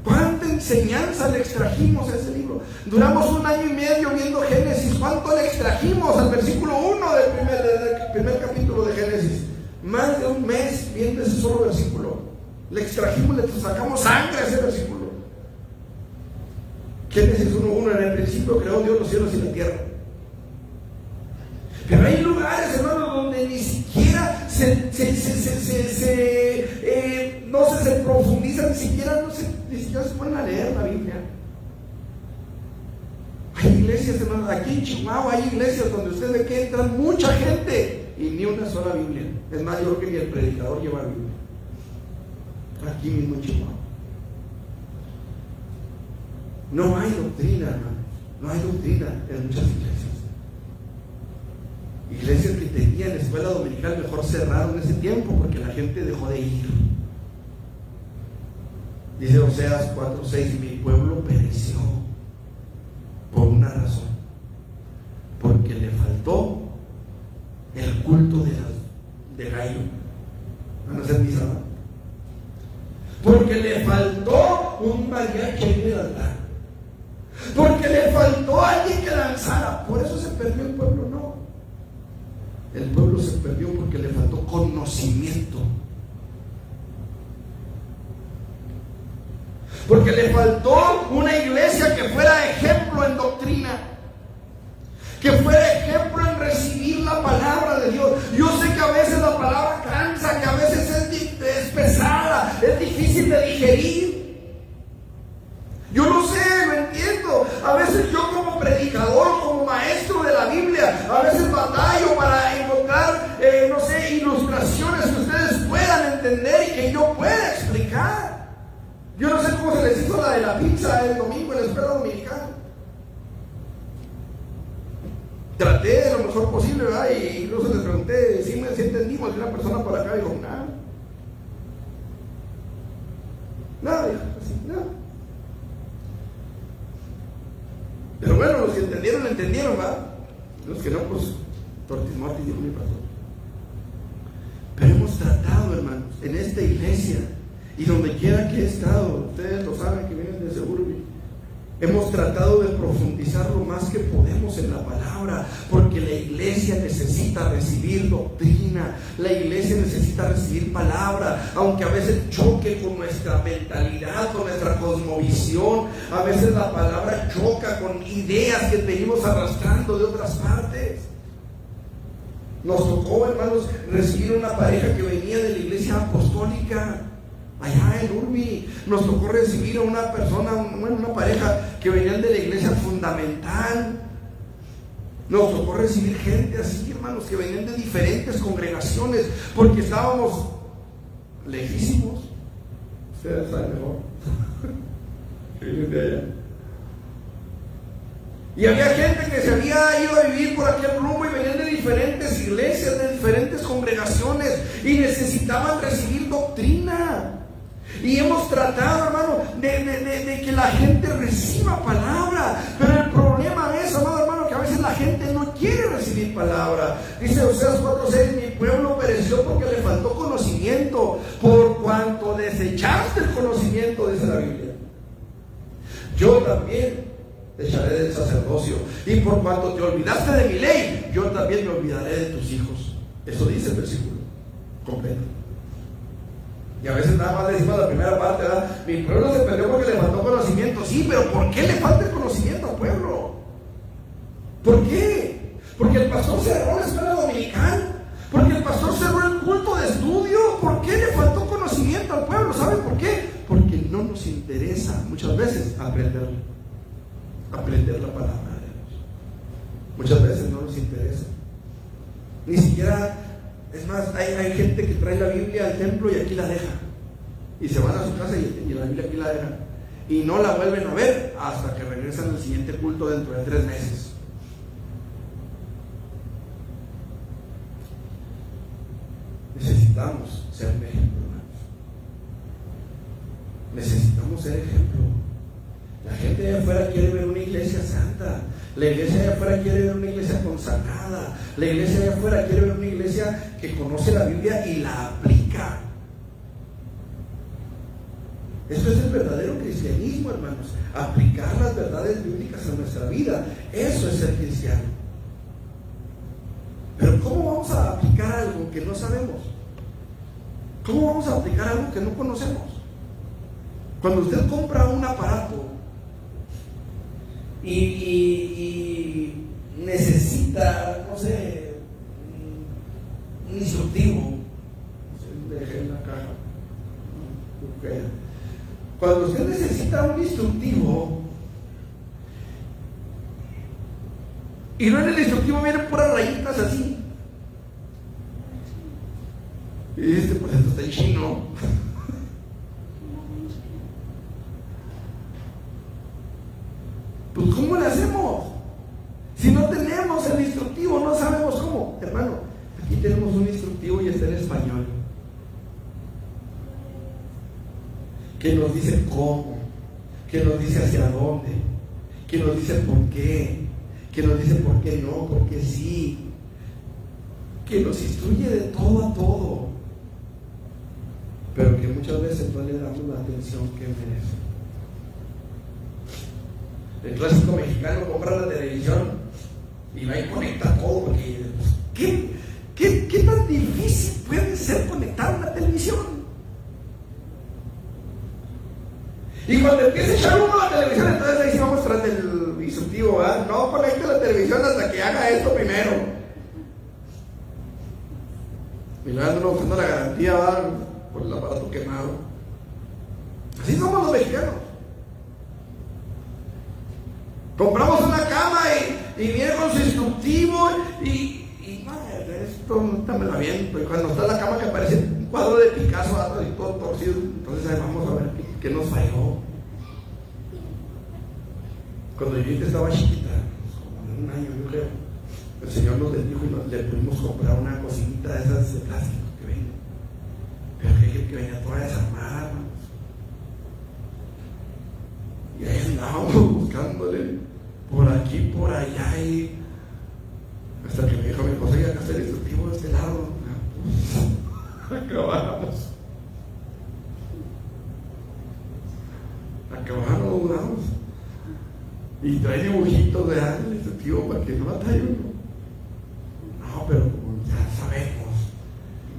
¿Cuánta enseñanza le extrajimos a ese libro? Duramos 1 año y medio viendo Génesis. ¿Cuánto le extrajimos al versículo 1 del primer capítulo de Génesis? Más de un mes viendo ese solo versículo. Le extrajimos, le sacamos sangre a ese versículo. Génesis 1:1: en el principio creó Dios los cielos y la tierra. Pero hay lugares se profundizan, ni siquiera se ponen a leer la Biblia. Hay iglesias, hermanos, aquí en Chihuahua hay iglesias donde usted ve que entran mucha gente y ni una sola Biblia. Es más, yo creo que ni el predicador lleva Biblia. Aquí mismo en Chihuahua. No hay doctrina, hermanos. No hay doctrina en muchas iglesias. Iglesias que tenían escuela dominical mejor cerraron en ese tiempo porque la gente dejó de ir. Dice Oseas 4:6: y mi pueblo pereció por una razón, porque le faltó el culto de gallo. Van a hacer misa, ¿no? Porque le faltó un mariachi de altar, porque le faltó alguien que lanzara. Por eso se perdió el pueblo. No, el pueblo se perdió porque le faltó conocimiento, porque le faltó una iglesia que fuera ejemplo en doctrina, que fuera ejemplo en recibir la palabra de Dios. Yo sé que a veces la palabra cansa, que a veces es pesada, es difícil de digerir. Yo lo sé, lo entiendo. A veces yo como predicador, como maestro de la Biblia, a veces batallo para encontrar, ilustraciones que ustedes puedan entender y que yo pueda explicar. Yo no sé cómo se les hizo la de la pizza el domingo en la escuela dominical. Traté de lo mejor posible, ¿verdad? Y incluso les pregunté si entendimos. Y una persona por acá dijo: nada, dijo así, nada. Pero bueno, los que entendieron, ¿verdad? Los que no, pues, tortis mortis, dijo mi pastor. Pero hemos tratado, hermanos, en esta iglesia y donde quiera que he estado, ustedes lo saben que vienen de seguro, hemos tratado de profundizar lo más que podemos en la palabra, porque la iglesia necesita recibir doctrina, la iglesia necesita recibir palabra, aunque a veces choque con nuestra mentalidad, con nuestra cosmovisión. A veces la palabra choca con ideas que venimos arrastrando de otras partes. Nos tocó, hermanos, recibir una pareja que venía de la iglesia apostólica allá en Urbi. Nos tocó recibir a una persona, una pareja que venían de la iglesia fundamental. Nos tocó recibir gente así, hermanos, que venían de diferentes congregaciones, porque estábamos lejísimos. Ustedes saben mejor que vienen de allá. Y había gente que se había ido a vivir por aquel rumbo y venían de diferentes iglesias, de diferentes congregaciones, y necesitaban recibir doctrina. Y hemos tratado, hermano, de que la gente reciba palabra. Pero el problema es, amado hermano, que a veces la gente no quiere recibir palabra. Dice Oseas 4:6: mi pueblo pereció porque le faltó conocimiento, por cuanto desechaste el conocimiento, dice la Biblia. Yo también te echaré del sacerdocio, y por cuanto te olvidaste de mi ley, yo también me olvidaré de tus hijos. Eso dice el versículo completo. Y a veces nada más le decimos la primera parte, ¿verdad? Mi pueblo se perdió porque le faltó conocimiento. Sí, pero ¿por qué le falta el conocimiento al pueblo? ¿Por qué? Porque el pastor cerró la escuela dominical, porque el pastor cerró el culto de estudio. ¿Por qué le faltó conocimiento al pueblo? ¿Saben por qué? Porque no nos interesa muchas veces aprender la palabra de Dios. Muchas veces no nos interesa. Ni siquiera, es más, hay gente que trae la Biblia al templo y aquí la deja, y se van a su casa y la Biblia aquí la dejan, y no la vuelven a ver hasta que regresan al siguiente culto dentro de 3 meses. Necesitamos ser un ejemplo, hermanos. Necesitamos ser ejemplo. La gente de afuera quiere ver una iglesia santa. La iglesia de afuera quiere ver una iglesia consagrada. La iglesia de afuera quiere ver una iglesia que conoce la Biblia y la aplica. Esto es el verdadero cristianismo, hermanos. Aplicar las verdades bíblicas a nuestra vida. Eso es ser cristiano. Pero ¿cómo vamos a aplicar algo que no sabemos? ¿Cómo vamos a aplicar algo que no conocemos? Cuando usted compra un aparato y necesita, no sé, un instructivo, Cuando usted necesita un instructivo, y no en el instructivo vienen puras rayitas así, y dice, pues esto está en chino. Pues ¿cómo le hacemos? Si no tenemos el instructivo, no sabemos cómo. Hermano, aquí tenemos un instructivo y está en español, que nos dice cómo, que nos dice hacia dónde, que nos dice por qué, que nos dice por qué no, por qué sí, que nos instruye de todo a todo, pero que muchas veces no le damos la atención que merece. El clásico mexicano compra la televisión y va y conecta todo, porque ¿qué tan difícil puede ser conectar una televisión? Y cuando empieza a echar uno la televisión, entonces ahí sí vamos tras del instructivo, ¿verdad? No conecte la televisión hasta que haga esto primero. Y luego ando buscando la garantía, ¿verdad? Por el aparato quemado. Así somos los mexicanos. Compramos una cama y viene con su instructivo y esto no me la viento. Y cuando está la cama que parece un cuadro de Picasso, y todo torcido, entonces ahí vamos a ver qué nos falló. Cuando yo estaba chiquita, como un año yo creo, el Señor nos bendijo y le pudimos comprar una cocinita de esas de plástico que venden, pero que venía toda desarmada, hermanos. Y ahí andábamos buscándole por aquí, por allá, y hasta que me dijo mi esposa, ya acá está el instructivo de este lado. Acabamos, duramos. Y trae dibujitos de el instructivo para que no batalle uno. No, pero ya sabemos,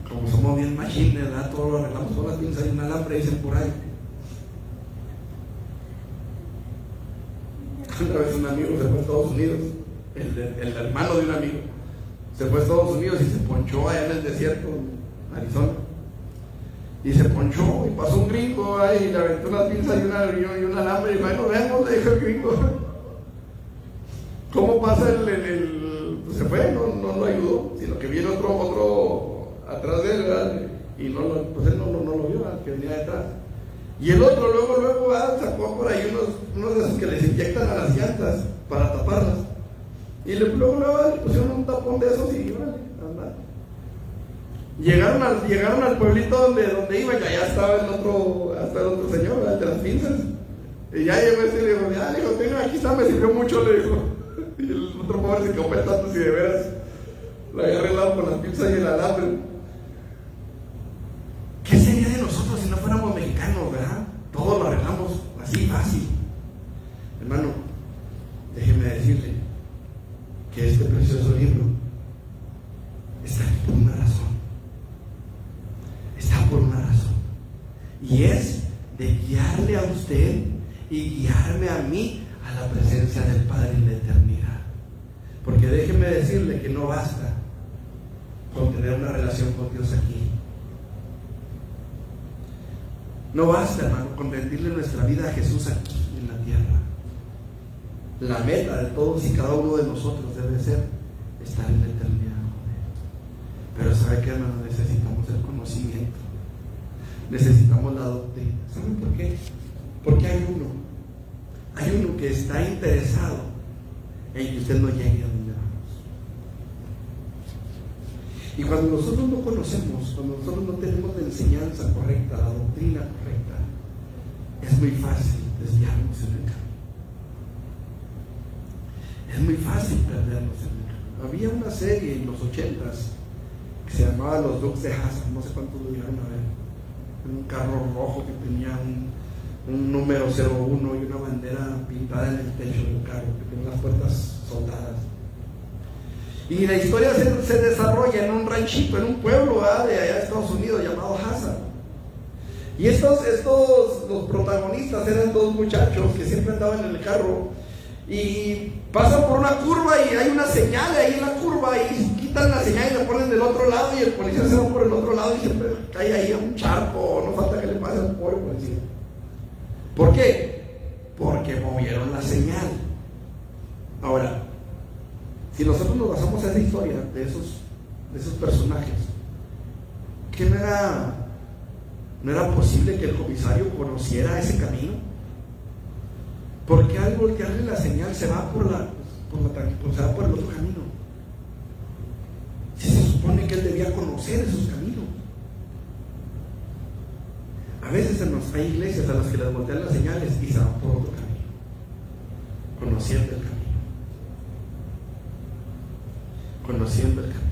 como somos bien machines, ¿verdad? Todo lo arreglamos con las pinzas y un alambre, dicen por ahí. Una vez un amigo se fue a Estados Unidos, el hermano de un amigo, se fue a Estados Unidos y se ponchó allá en el desierto, en Arizona. Y se ponchó y pasó un gringo ahí y le aventó unas pinzas y un alambre y dijo, ay, nos vemos, le dijo el gringo. ¿Cómo pasa pues se fue, no lo ayudó, sino que viene otro atrás de él, ¿verdad? Y pues él no lo vio, ¿verdad? Que venía detrás. Y el otro luego sacó por ahí unos de esos que les inyectan a las llantas para taparlas. Y luego le pusieron un tapón de esos y vale, anda. Llegaron al pueblito donde iba y allá estaba el otro señor, el de las pinzas. Y ya llegó ese y le dijo, ya, le dijo, tenga, aquí está, me sirvió mucho, le dijo. Y el otro pobre se quedó pensando si de veras lo había arreglado con las pinzas y el alambre. ¿Qué sería de nosotros si no fuéramos mexicanos, verdad? Todo lo arreglamos así, fácil. Hermano, déjeme decirle que este precioso libro está aquí por una razón. Está por una razón. Y es de guiarle a usted y guiarme a mí a la presencia del Padre en la eternidad. Porque déjeme decirle que no basta con tener una relación con Dios aquí. No basta, hermano, con rendirle nuestra vida a Jesús aquí en la tierra. La meta de todos y cada uno de nosotros debe ser estar en la eternidad con Él. Pero ¿sabe qué, hermano? Necesitamos el conocimiento. Necesitamos la doctrina. ¿Saben por qué? Porque hay uno que está interesado en que usted no llegue a donde vamos. Y cuando nosotros no conocemos, cuando nosotros no tenemos la enseñanza correcta, la doctrina correcta, es muy fácil desviarnos en el camino. Es muy fácil perdernos en el camino. Había una serie en los 80s que se llamaba Los Dukes de Hazzard, no sé cuántos lo llegaron a ver. Un carro rojo que tenía un número 01 y una bandera pintada en el techo del carro, que tenía las puertas soldadas. Y la historia se desarrolla en un ranchito, en un pueblo de allá de Estados Unidos llamado Hazzard. Y los protagonistas eran dos muchachos que siempre andaban en el carro y pasan por una curva y hay una señal ahí en la curva y quitan la señal y la ponen del otro lado y el policía se va por el otro lado y siempre cae ahí a un charco, no falta que le pase al pobre policía. ¿Por qué? Porque movieron la señal. Ahora, si nosotros nos basamos en esa historia de esos personajes, ¿qué no era posible que el comisario conociera ese camino? Porque al voltearle la señal se va por el otro camino. Si se supone que él debía conocer esos caminos. A veces hay iglesias a las que les voltean las señales y se van por otro camino, conociendo el camino. Conociendo el camino.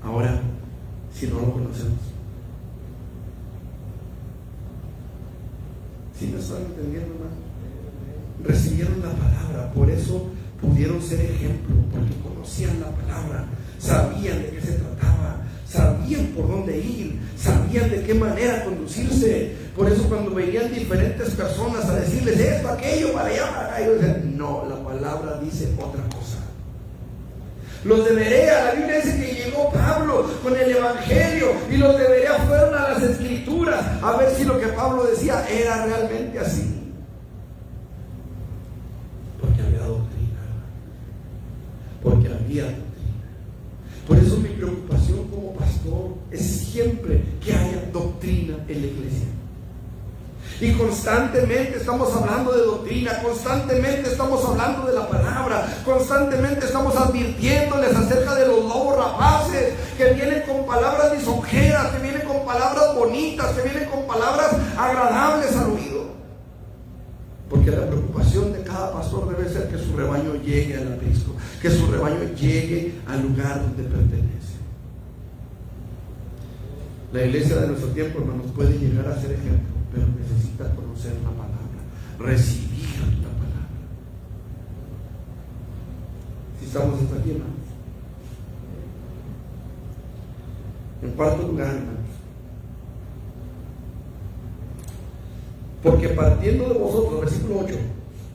Ahora, si no lo conocemos, si no están entendiendo más, recibieron la palabra, por eso pudieron ser ejemplo, porque conocían la palabra, sabían de qué se trataba, sabían por dónde ir, sabían de qué manera conducirse. Por eso cuando venían diferentes personas a decirles esto, aquello, para allá, para acá, ellos decían, no, la palabra dice otra cosa. Los de Berea, la Biblia dice que llegó Pablo con el Evangelio y los de Berea fueron a las Escrituras a ver si lo que Pablo decía era realmente así. Porque había doctrina. Porque había doctrina. Por eso mi preocupación como pastor es siempre que haya doctrina en la iglesia. Y constantemente estamos hablando de doctrina, constantemente estamos hablando de la palabra, constantemente estamos advirtiéndoles acerca de los lobos rapaces que vienen con palabras lisonjeras, que vienen con palabras bonitas, que vienen con palabras agradables al oído. Porque la preocupación de cada pastor debe ser que su rebaño llegue al aprisco, que su rebaño llegue al lugar donde pertenece. La iglesia de nuestro tiempo, hermanos, puede llegar a ser ejemplo, pero necesita conocer la palabra, recibir la palabra. Si estamos hasta aquí, hermanos. En cuarto lugar, hermanos, porque partiendo de vosotros, versículo 8,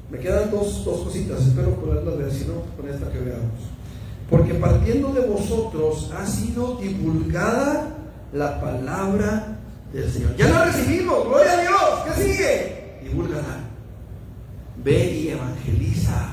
me quedan dos cositas, espero poderlas ver, si no, con esta que veamos. Porque partiendo de vosotros ha sido divulgada la palabra del Señor. Ya la recibimos, gloria a Dios. ¿Qué sigue? Divúlgala. Ve y evangeliza.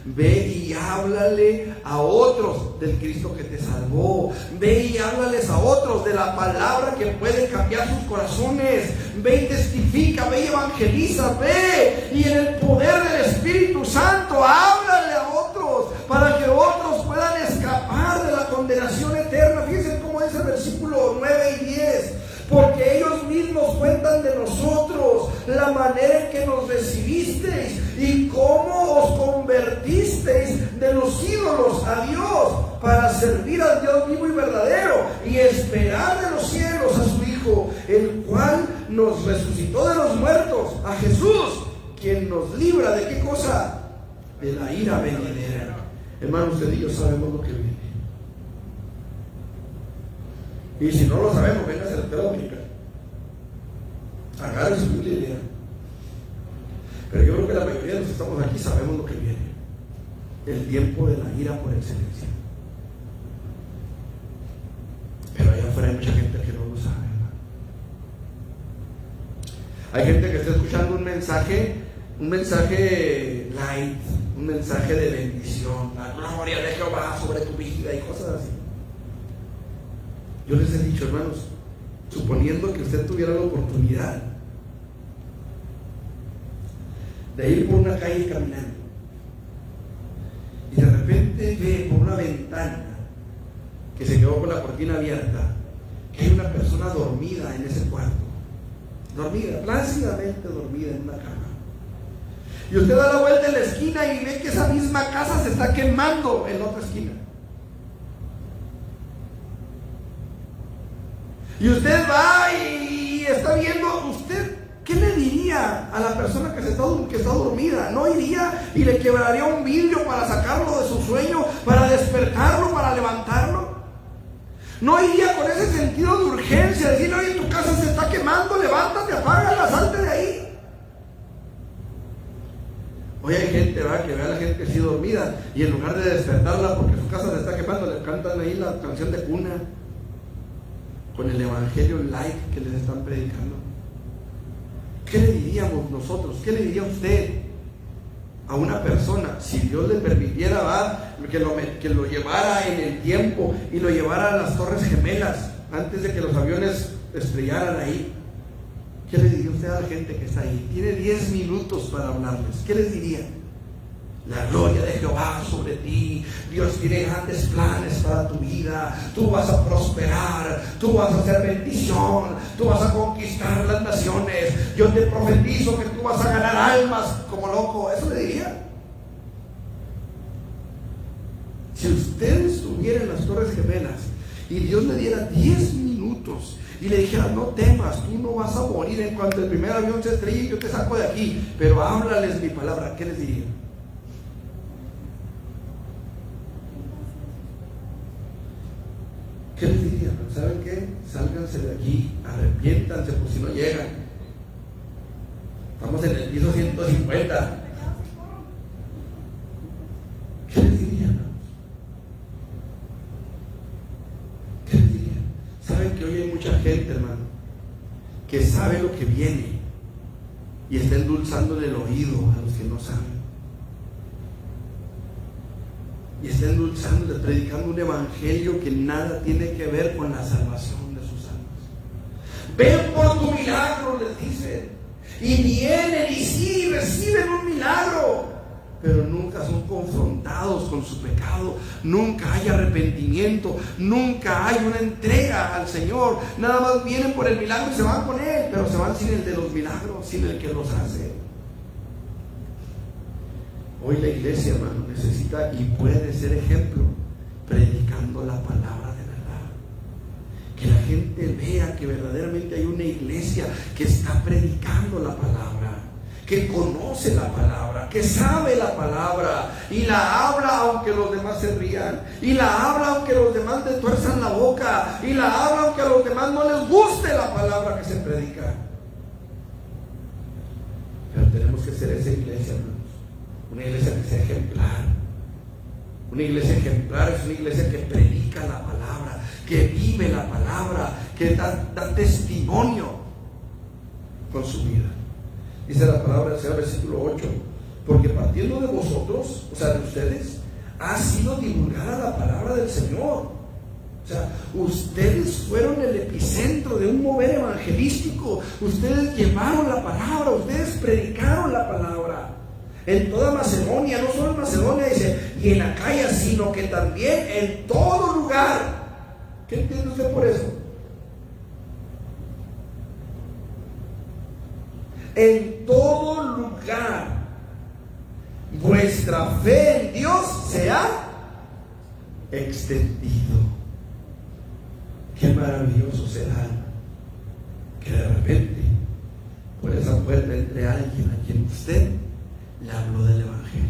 Ve y háblale a otros del Cristo que te salvó. Ve y háblales a otros de la palabra que puede cambiar sus corazones. Ve y testifica, ve y evangeliza, ve y en el poder del Espíritu Santo háblale a otros para que otros puedan escapar de la condenación eterna. Fíjense cómo dice el versículo 9 y 10. Porque ellos mismos cuentan de nosotros la manera en que nos recibisteis y cómo os convertisteis de los ídolos a Dios para servir al Dios vivo y verdadero y esperar de los cielos a su Hijo, el cual nos resucitó de los muertos, a Jesús, quien nos libra de qué cosa, de la ira venidera. Hermanos, usted y yo sabemos lo que viene. Y si no lo sabemos, venga a la escuela dominical. Agarre su Biblia y lea. Pero yo creo que la mayoría de los que estamos aquí sabemos lo que viene. El tiempo de la ira por excelencia. Pero allá afuera hay mucha gente que no lo sabe, hermano. Hay gente que está escuchando un mensaje light, un mensaje de bendición, la gloria de Jehová sobre tu vida y cosas así. Yo les he dicho, hermanos, suponiendo que usted tuviera la oportunidad de ir por una calle caminando y de repente ve por una ventana que se quedó con la cortina abierta que hay una persona dormida en ese cuarto, dormida, plácidamente dormida en una cama, y usted da la vuelta en la esquina y ve que esa misma casa se está quemando en la otra esquina. Y usted va y está viendo, ¿usted qué le diría a la persona que está dormida? ¿No iría y le quebraría un vidrio para sacarlo de su sueño, para despertarlo, para levantarlo? ¿No iría con ese sentido de urgencia, decirle, oye, tu casa se está quemando, levántate, apágala, salte de ahí? Hoy hay gente, ¿verdad?, que ve a la gente así dormida y en lugar de despertarla porque su casa se está quemando, le cantan ahí la canción de cuna con el evangelio light que les están predicando. ¿Qué le diríamos nosotros? ¿Qué le diría usted a una persona si Dios le permitiera, ¿verdad?, que lo llevara en el tiempo y lo llevara a las Torres Gemelas antes de que los aviones estrellaran ahí? ¿Qué le diría usted a la gente que está ahí? Tiene 10 minutos para hablarles. ¿Qué les diría? La gloria de Jehová sobre ti. Dios tiene grandes planes para tu vida. Tú vas a prosperar. Tú vas a hacer bendición. Tú vas a conquistar las naciones. Yo te profetizo que tú vas a ganar almas como loco. Eso le diría. Si usted estuviera en las Torres Gemelas y Dios le diera 10 minutos y le dijera: no temas, tú no vas a morir en cuanto el primer avión se estrelle, yo te saco de aquí, pero háblales mi palabra, ¿qué les diría? ¿Qué les diría? ¿Saben qué? Sálganse de aquí, arrepiéntanse por si no llegan. Estamos en el piso 150. ¿Qué les diría? ¿Qué les diría? Saben que hoy hay mucha gente, hermano, que sabe lo que viene y está endulzándole el oído a los que no saben. Y está endulzándole, predicando un evangelio que nada tiene que ver con la salvación de sus almas. Ven por tu milagro, les dicen. Y vienen y sí, reciben un milagro, pero nunca son confrontados con su pecado, nunca hay arrepentimiento, nunca hay una entrega al Señor. Nada más vienen por el milagro y se van con Él, pero se van sin el de los milagros, sin el que los hace. Hoy la iglesia, hermano, necesita y puede ser ejemplo predicando la palabra de verdad. Que la gente vea que verdaderamente hay una iglesia que está predicando la palabra, que conoce la palabra, que sabe la palabra y la habla aunque los demás se rían, y la habla aunque los demás le tuerzan la boca, y la habla aunque a los demás no les guste la palabra que se predica. Pero tenemos que ser esa iglesia, hermanos, una iglesia que sea ejemplar. Una iglesia ejemplar es una iglesia que predica la palabra, que vive la palabra, que da testimonio con su vida. Dice la palabra del Señor, versículo 8: porque partiendo de vosotros, o sea, de ustedes, ha sido divulgada la palabra del Señor. O sea, ustedes fueron el epicentro de un mover evangelístico. Ustedes llevaron la palabra, ustedes predicaron la palabra en toda Macedonia, no solo en Macedonia, dice, y en Acaya, sino que también en todo lugar. ¿Qué entiende usted por eso? En todo lugar vuestra fe en Dios se ha extendido. Qué maravilloso será que de repente por esa puerta entre alguien a quien usted le habló del evangelio.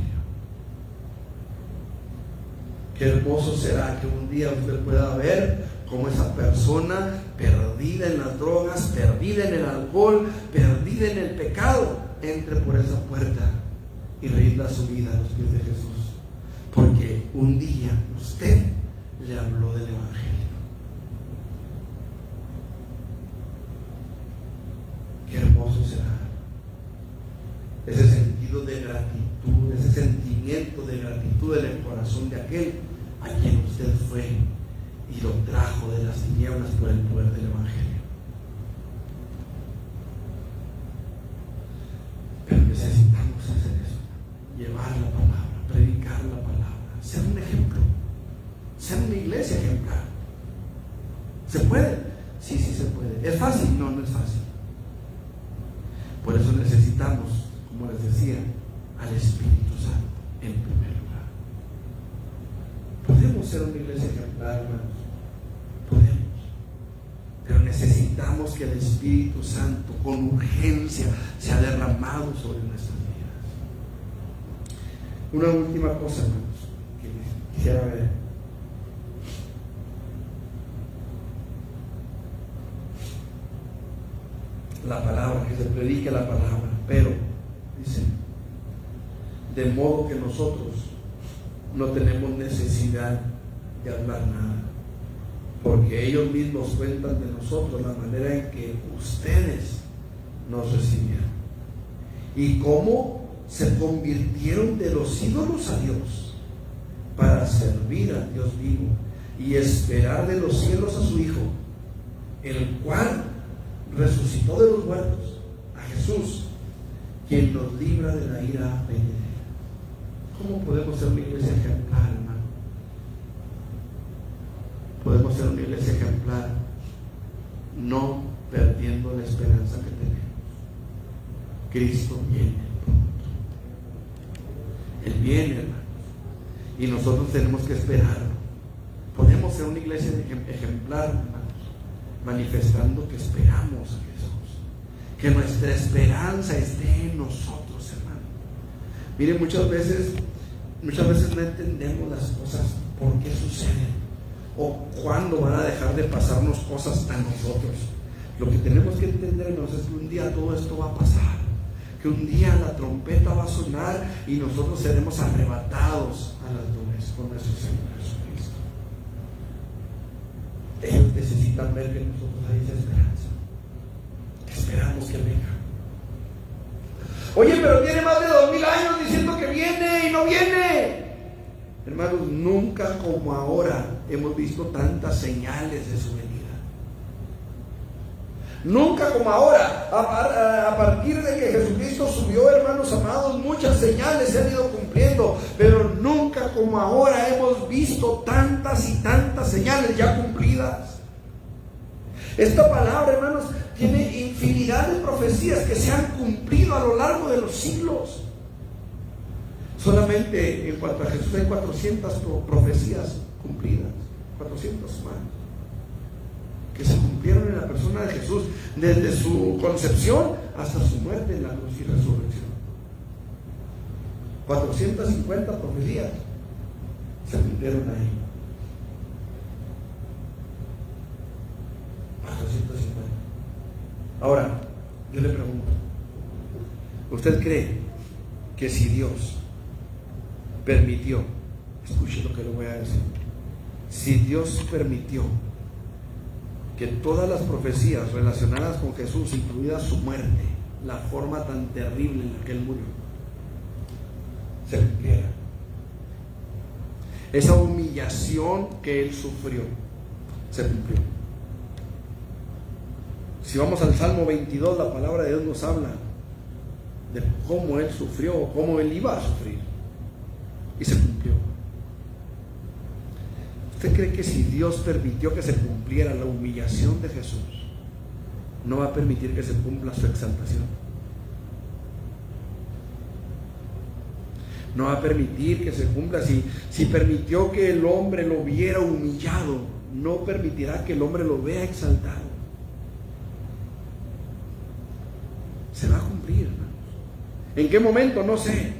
Qué hermoso será que un día usted pueda ver cómo esa persona perdida en las drogas, perdida en el alcohol, perdida en el pecado, entre por esa puerta y rinda su vida a los pies de Jesús, porque un día usted le habló del evangelio. Qué hermoso será ese sentido de gratitud, ese sentimiento de gratitud en el corazón de aquel a quien usted fue y lo trajo de las tinieblas por el poder del evangelio. Pero necesitamos hacer eso, llevar la palabra, predicar la palabra, ser un ejemplo, ser una iglesia ejemplar. ¿Se puede? Sí, sí se puede. ¿Es fácil? No, no es fácil. Por eso necesitamos, como les decía, al Espíritu Santo en primer lugar. Podemos ser una iglesia ejemplar, hermanos, podemos, pero necesitamos que el Espíritu Santo con urgencia sea derramado sobre nuestras vidas. Una última cosa, hermanos, que quisiera ver. La palabra, que se predique la palabra, pero dice, de modo que nosotros no tenemos necesidad de hablar nada, porque ellos mismos cuentan de nosotros la manera en que ustedes nos recibieron. y cómo se convirtieron de los ídolos a Dios para servir al Dios vivo y esperar de los cielos a su Hijo, el cual resucitó de los muertos, a Jesús, quien nos libra de la ira venidera. ¿Cómo podemos ser una iglesia ejemplar, hermano? Podemos ser una iglesia ejemplar no perdiendo la esperanza que tenemos. Cristo viene pronto. Él viene, hermano, y nosotros tenemos que esperarlo. Podemos ser una iglesia ejemplar, hermanos, manifestando que esperamos a Jesús, que nuestra esperanza esté en nosotros, hermano. Miren, muchas veces no entendemos las cosas, por qué suceden o cuándo van a dejar de pasarnos cosas a nosotros. Lo que tenemos que entender, hermanos, es que un día todo esto va a pasar, que un día la trompeta va a sonar y nosotros seremos arrebatados a las nubes con nuestro Señor Jesucristo. Ellos necesitan ver que nosotros hay esa esperanza, que esperamos que venga. Oye, pero tiene más de 2000 años diciendo que viene y no viene. Hermanos, nunca como ahora hemos visto tantas señales de su venida. Nunca como ahora, a partir de que Jesucristo subió, hermanos amados, muchas señales se han ido cumpliendo, pero nunca como ahora hemos visto tantas y tantas señales ya cumplidas. Esta palabra, hermanos, tiene infinidad de profecías que se han cumplido a lo largo de los siglos. Solamente en cuanto a Jesús hay 400 profecías cumplidas, 400 más, que se cumplieron en la persona de Jesús, desde su concepción hasta su muerte en la cruz y resurrección. 450 profecías se cumplieron ahí. 450. Ahora, yo le pregunto, ¿usted cree que si Dios permitió, escuche lo que le voy a decir, si Dios permitió que todas las profecías relacionadas con Jesús, incluida su muerte, la forma tan terrible en la que Él murió, se cumpliera? Esa humillación que Él sufrió, se cumplió. Si vamos al Salmo 22, la palabra de Dios nos habla de cómo Él sufrió, cómo Él iba a sufrir, y se cumplió. ¿Usted cree que si Dios permitió que se cumpliera la humillación de Jesús, no va a permitir que se cumpla su exaltación? No va a permitir que se cumpla. Si permitió que el hombre lo viera humillado, no permitirá que el hombre lo vea exaltado. Se va a cumplir, hermanos. ¿En qué momento? No sé.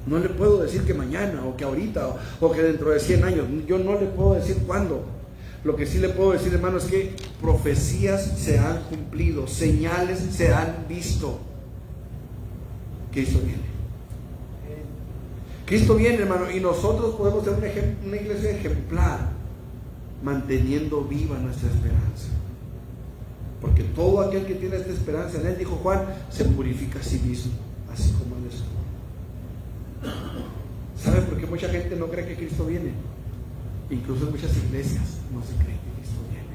No le puedo decir que mañana o que ahorita o que dentro de 100 años. Yo no le puedo decir cuándo. Lo que sí le puedo decir, hermano, es que profecías se han cumplido, señales se han visto. Cristo viene. Cristo viene, hermano, y nosotros podemos ser una iglesia ejemplar, manteniendo viva nuestra esperanza. Porque todo aquel que tiene esta esperanza en Él, dijo Juan, se purifica a sí mismo, así como Él es. ¿Sabe por qué mucha gente no cree que Cristo viene? Incluso en muchas iglesias no se cree que Cristo viene.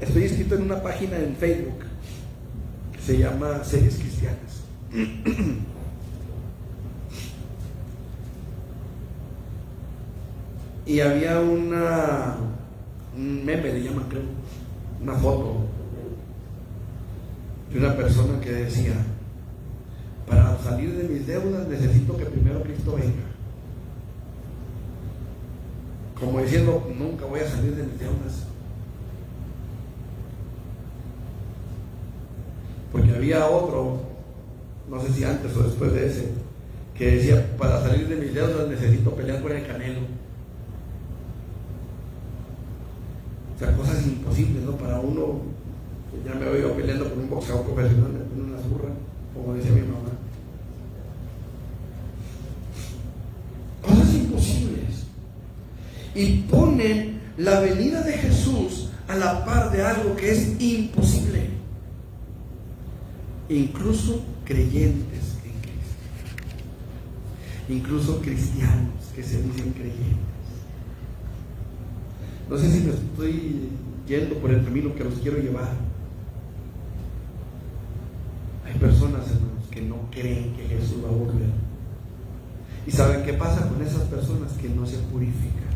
Estoy inscrito en una página en Facebook que se llama Series Cristianas. Y había un meme, le llaman, creo, una foto de una persona que decía: para salir de mis deudas necesito que primero Cristo venga. Como diciendo, nunca voy a salir de mis deudas. Porque había otro, no sé si antes o después de ese, que decía: para salir de mis deudas necesito pelear con el Canelo. O sea, cosas imposibles, ¿no? Para uno, ya me veo peleando con un boxeador profesional, me pone una zurra, como decía mi mamá. Cosas imposibles. Y ponen la venida de Jesús a la par de algo que es imposible. Incluso creyentes en Cristo. Incluso cristianos que se dicen creyentes. No sé si me estoy yendo por el camino que los quiero llevar. Hay personas, hermanos, que no creen que Jesús va a volver. ¿Y saben qué pasa con esas personas? Que no se purifican.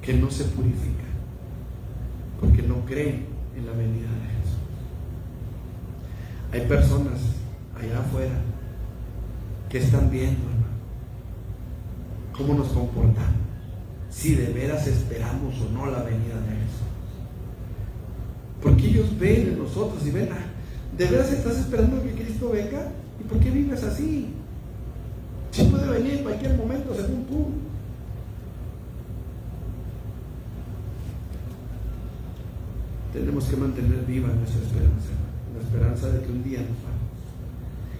Que no se purifican. Porque no creen en la venida de Jesús. Hay personas allá afuera que están viendo, hermano, cómo nos comportamos, si de veras esperamos o no la venida de Jesús. Porque ellos ven en nosotros y ven, ¿de veras estás esperando que Cristo venga? ¿Y por qué vives así? Si puede venir en cualquier momento según tú. Tenemos que mantener viva nuestra esperanza, la esperanza de que un día nos vamos.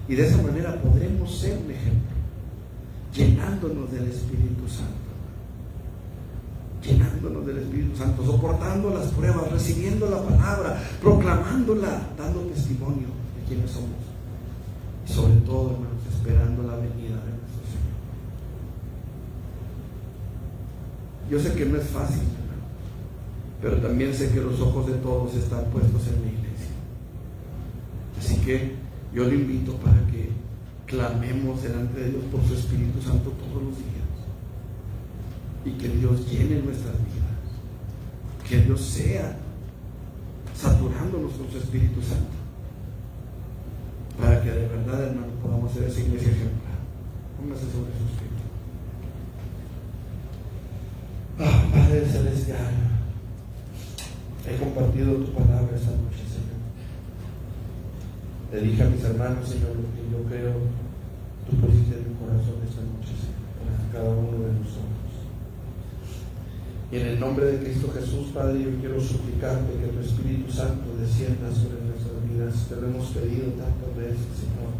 Y de esa manera podremos ser un ejemplo, llenándonos del Espíritu Santo. Llenándonos del Espíritu Santo, soportando las pruebas, recibiendo la palabra, proclamándola, dando testimonio de quiénes somos. Y sobre todo, hermanos, esperando la venida de nuestro Señor. Yo sé que no es fácil, hermano, pero también sé que los ojos de todos están puestos en la iglesia. Así que yo le invito para que clamemos delante de Dios por su Espíritu Santo todos los días. Y que Dios llene nuestras vidas. Que Dios sea saturándonos con su Espíritu Santo. Para que de verdad, hermano, podamos ser esa iglesia ejemplar. Póngase sobre sus pies. Padre Celestial, he compartido tu palabra esta noche, Señor. Le dije a mis hermanos, Señor, lo que yo creo tú pusiste en mi corazón esta noche, Señor, para cada uno de nosotros. Y en el nombre de Cristo Jesús, Padre, yo quiero suplicarte que tu Espíritu Santo descienda sobre nuestras vidas. Te lo hemos pedido tantas veces, Señor.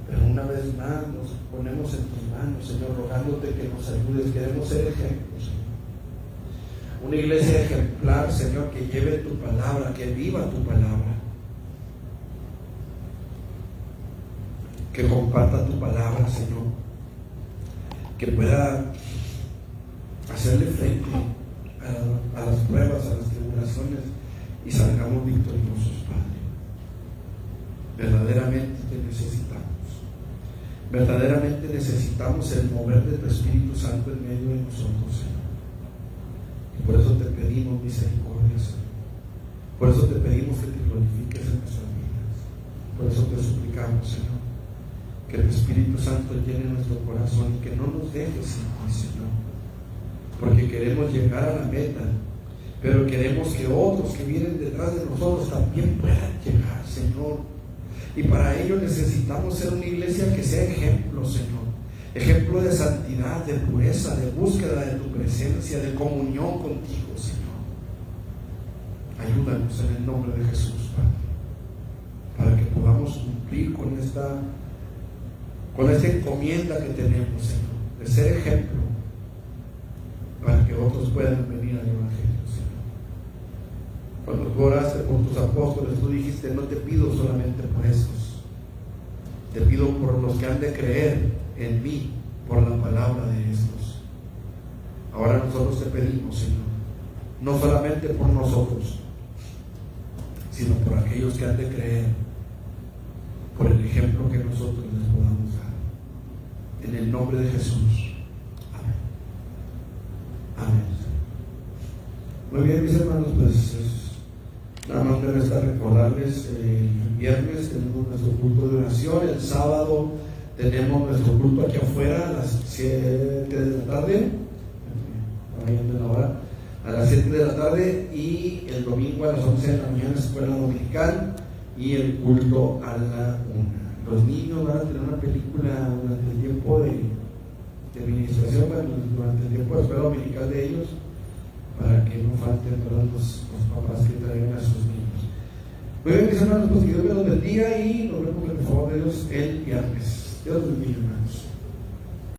Pero una vez más nos ponemos en tus manos, Señor, rogándote que nos ayudes. Queremos ser ejemplos, Señor. Una iglesia ejemplar, Señor, que lleve tu palabra, que viva tu palabra. Que comparta tu palabra, Señor. Que pueda hacerle frente a las pruebas, a las tribulaciones y salgamos victoriosos, Padre. Verdaderamente te necesitamos. Verdaderamente necesitamos el mover de tu Espíritu Santo en medio de nosotros, Señor. Y por eso te pedimos misericordia, Señor. Por eso te pedimos que te glorifiques en nuestras vidas. Por eso te suplicamos, Señor, que el Espíritu Santo llene nuestro corazón y que no nos dejes sin ti, Señor. Porque queremos llegar a la meta, pero queremos que otros que vienen detrás de nosotros también puedan llegar, Señor. Y para ello necesitamos ser una iglesia que sea ejemplo, Señor. Ejemplo de santidad, de pureza, de búsqueda de tu presencia, de comunión contigo, Señor. Ayúdanos en el nombre de Jesús, Padre, para que podamos cumplir con esta encomienda que tenemos, Señor, de ser ejemplo, para que otros puedan venir al Evangelio, Señor. Cuando tú oraste por tus apóstoles, tú dijiste, no te pido solamente por estos, te pido por los que han de creer en mí, por la palabra de estos. Ahora nosotros te pedimos, Señor, no solamente por nosotros, sino por aquellos que han de creer, por el ejemplo que nosotros les podamos dar. En el nombre de Jesús. Amén. Muy bien, mis hermanos, pues nada más me resta recordarles, el viernes tenemos nuestro culto de oración, el sábado tenemos nuestro culto aquí afuera a las 7 de la tarde, a las 7 de la tarde, y el domingo a las 11 de la mañana escuela dominical y el culto a la 1. Los niños van a tener una película durante el tiempo de administración, durante el tiempo de escuela dominical de ellos, para que no falten todos los papás que traigan a sus niños. Muy bien, mis hermanos, pues que Dios me los bendiga y nos vemos con el favor de Dios el viernes. Dios los bendiga, hermanos.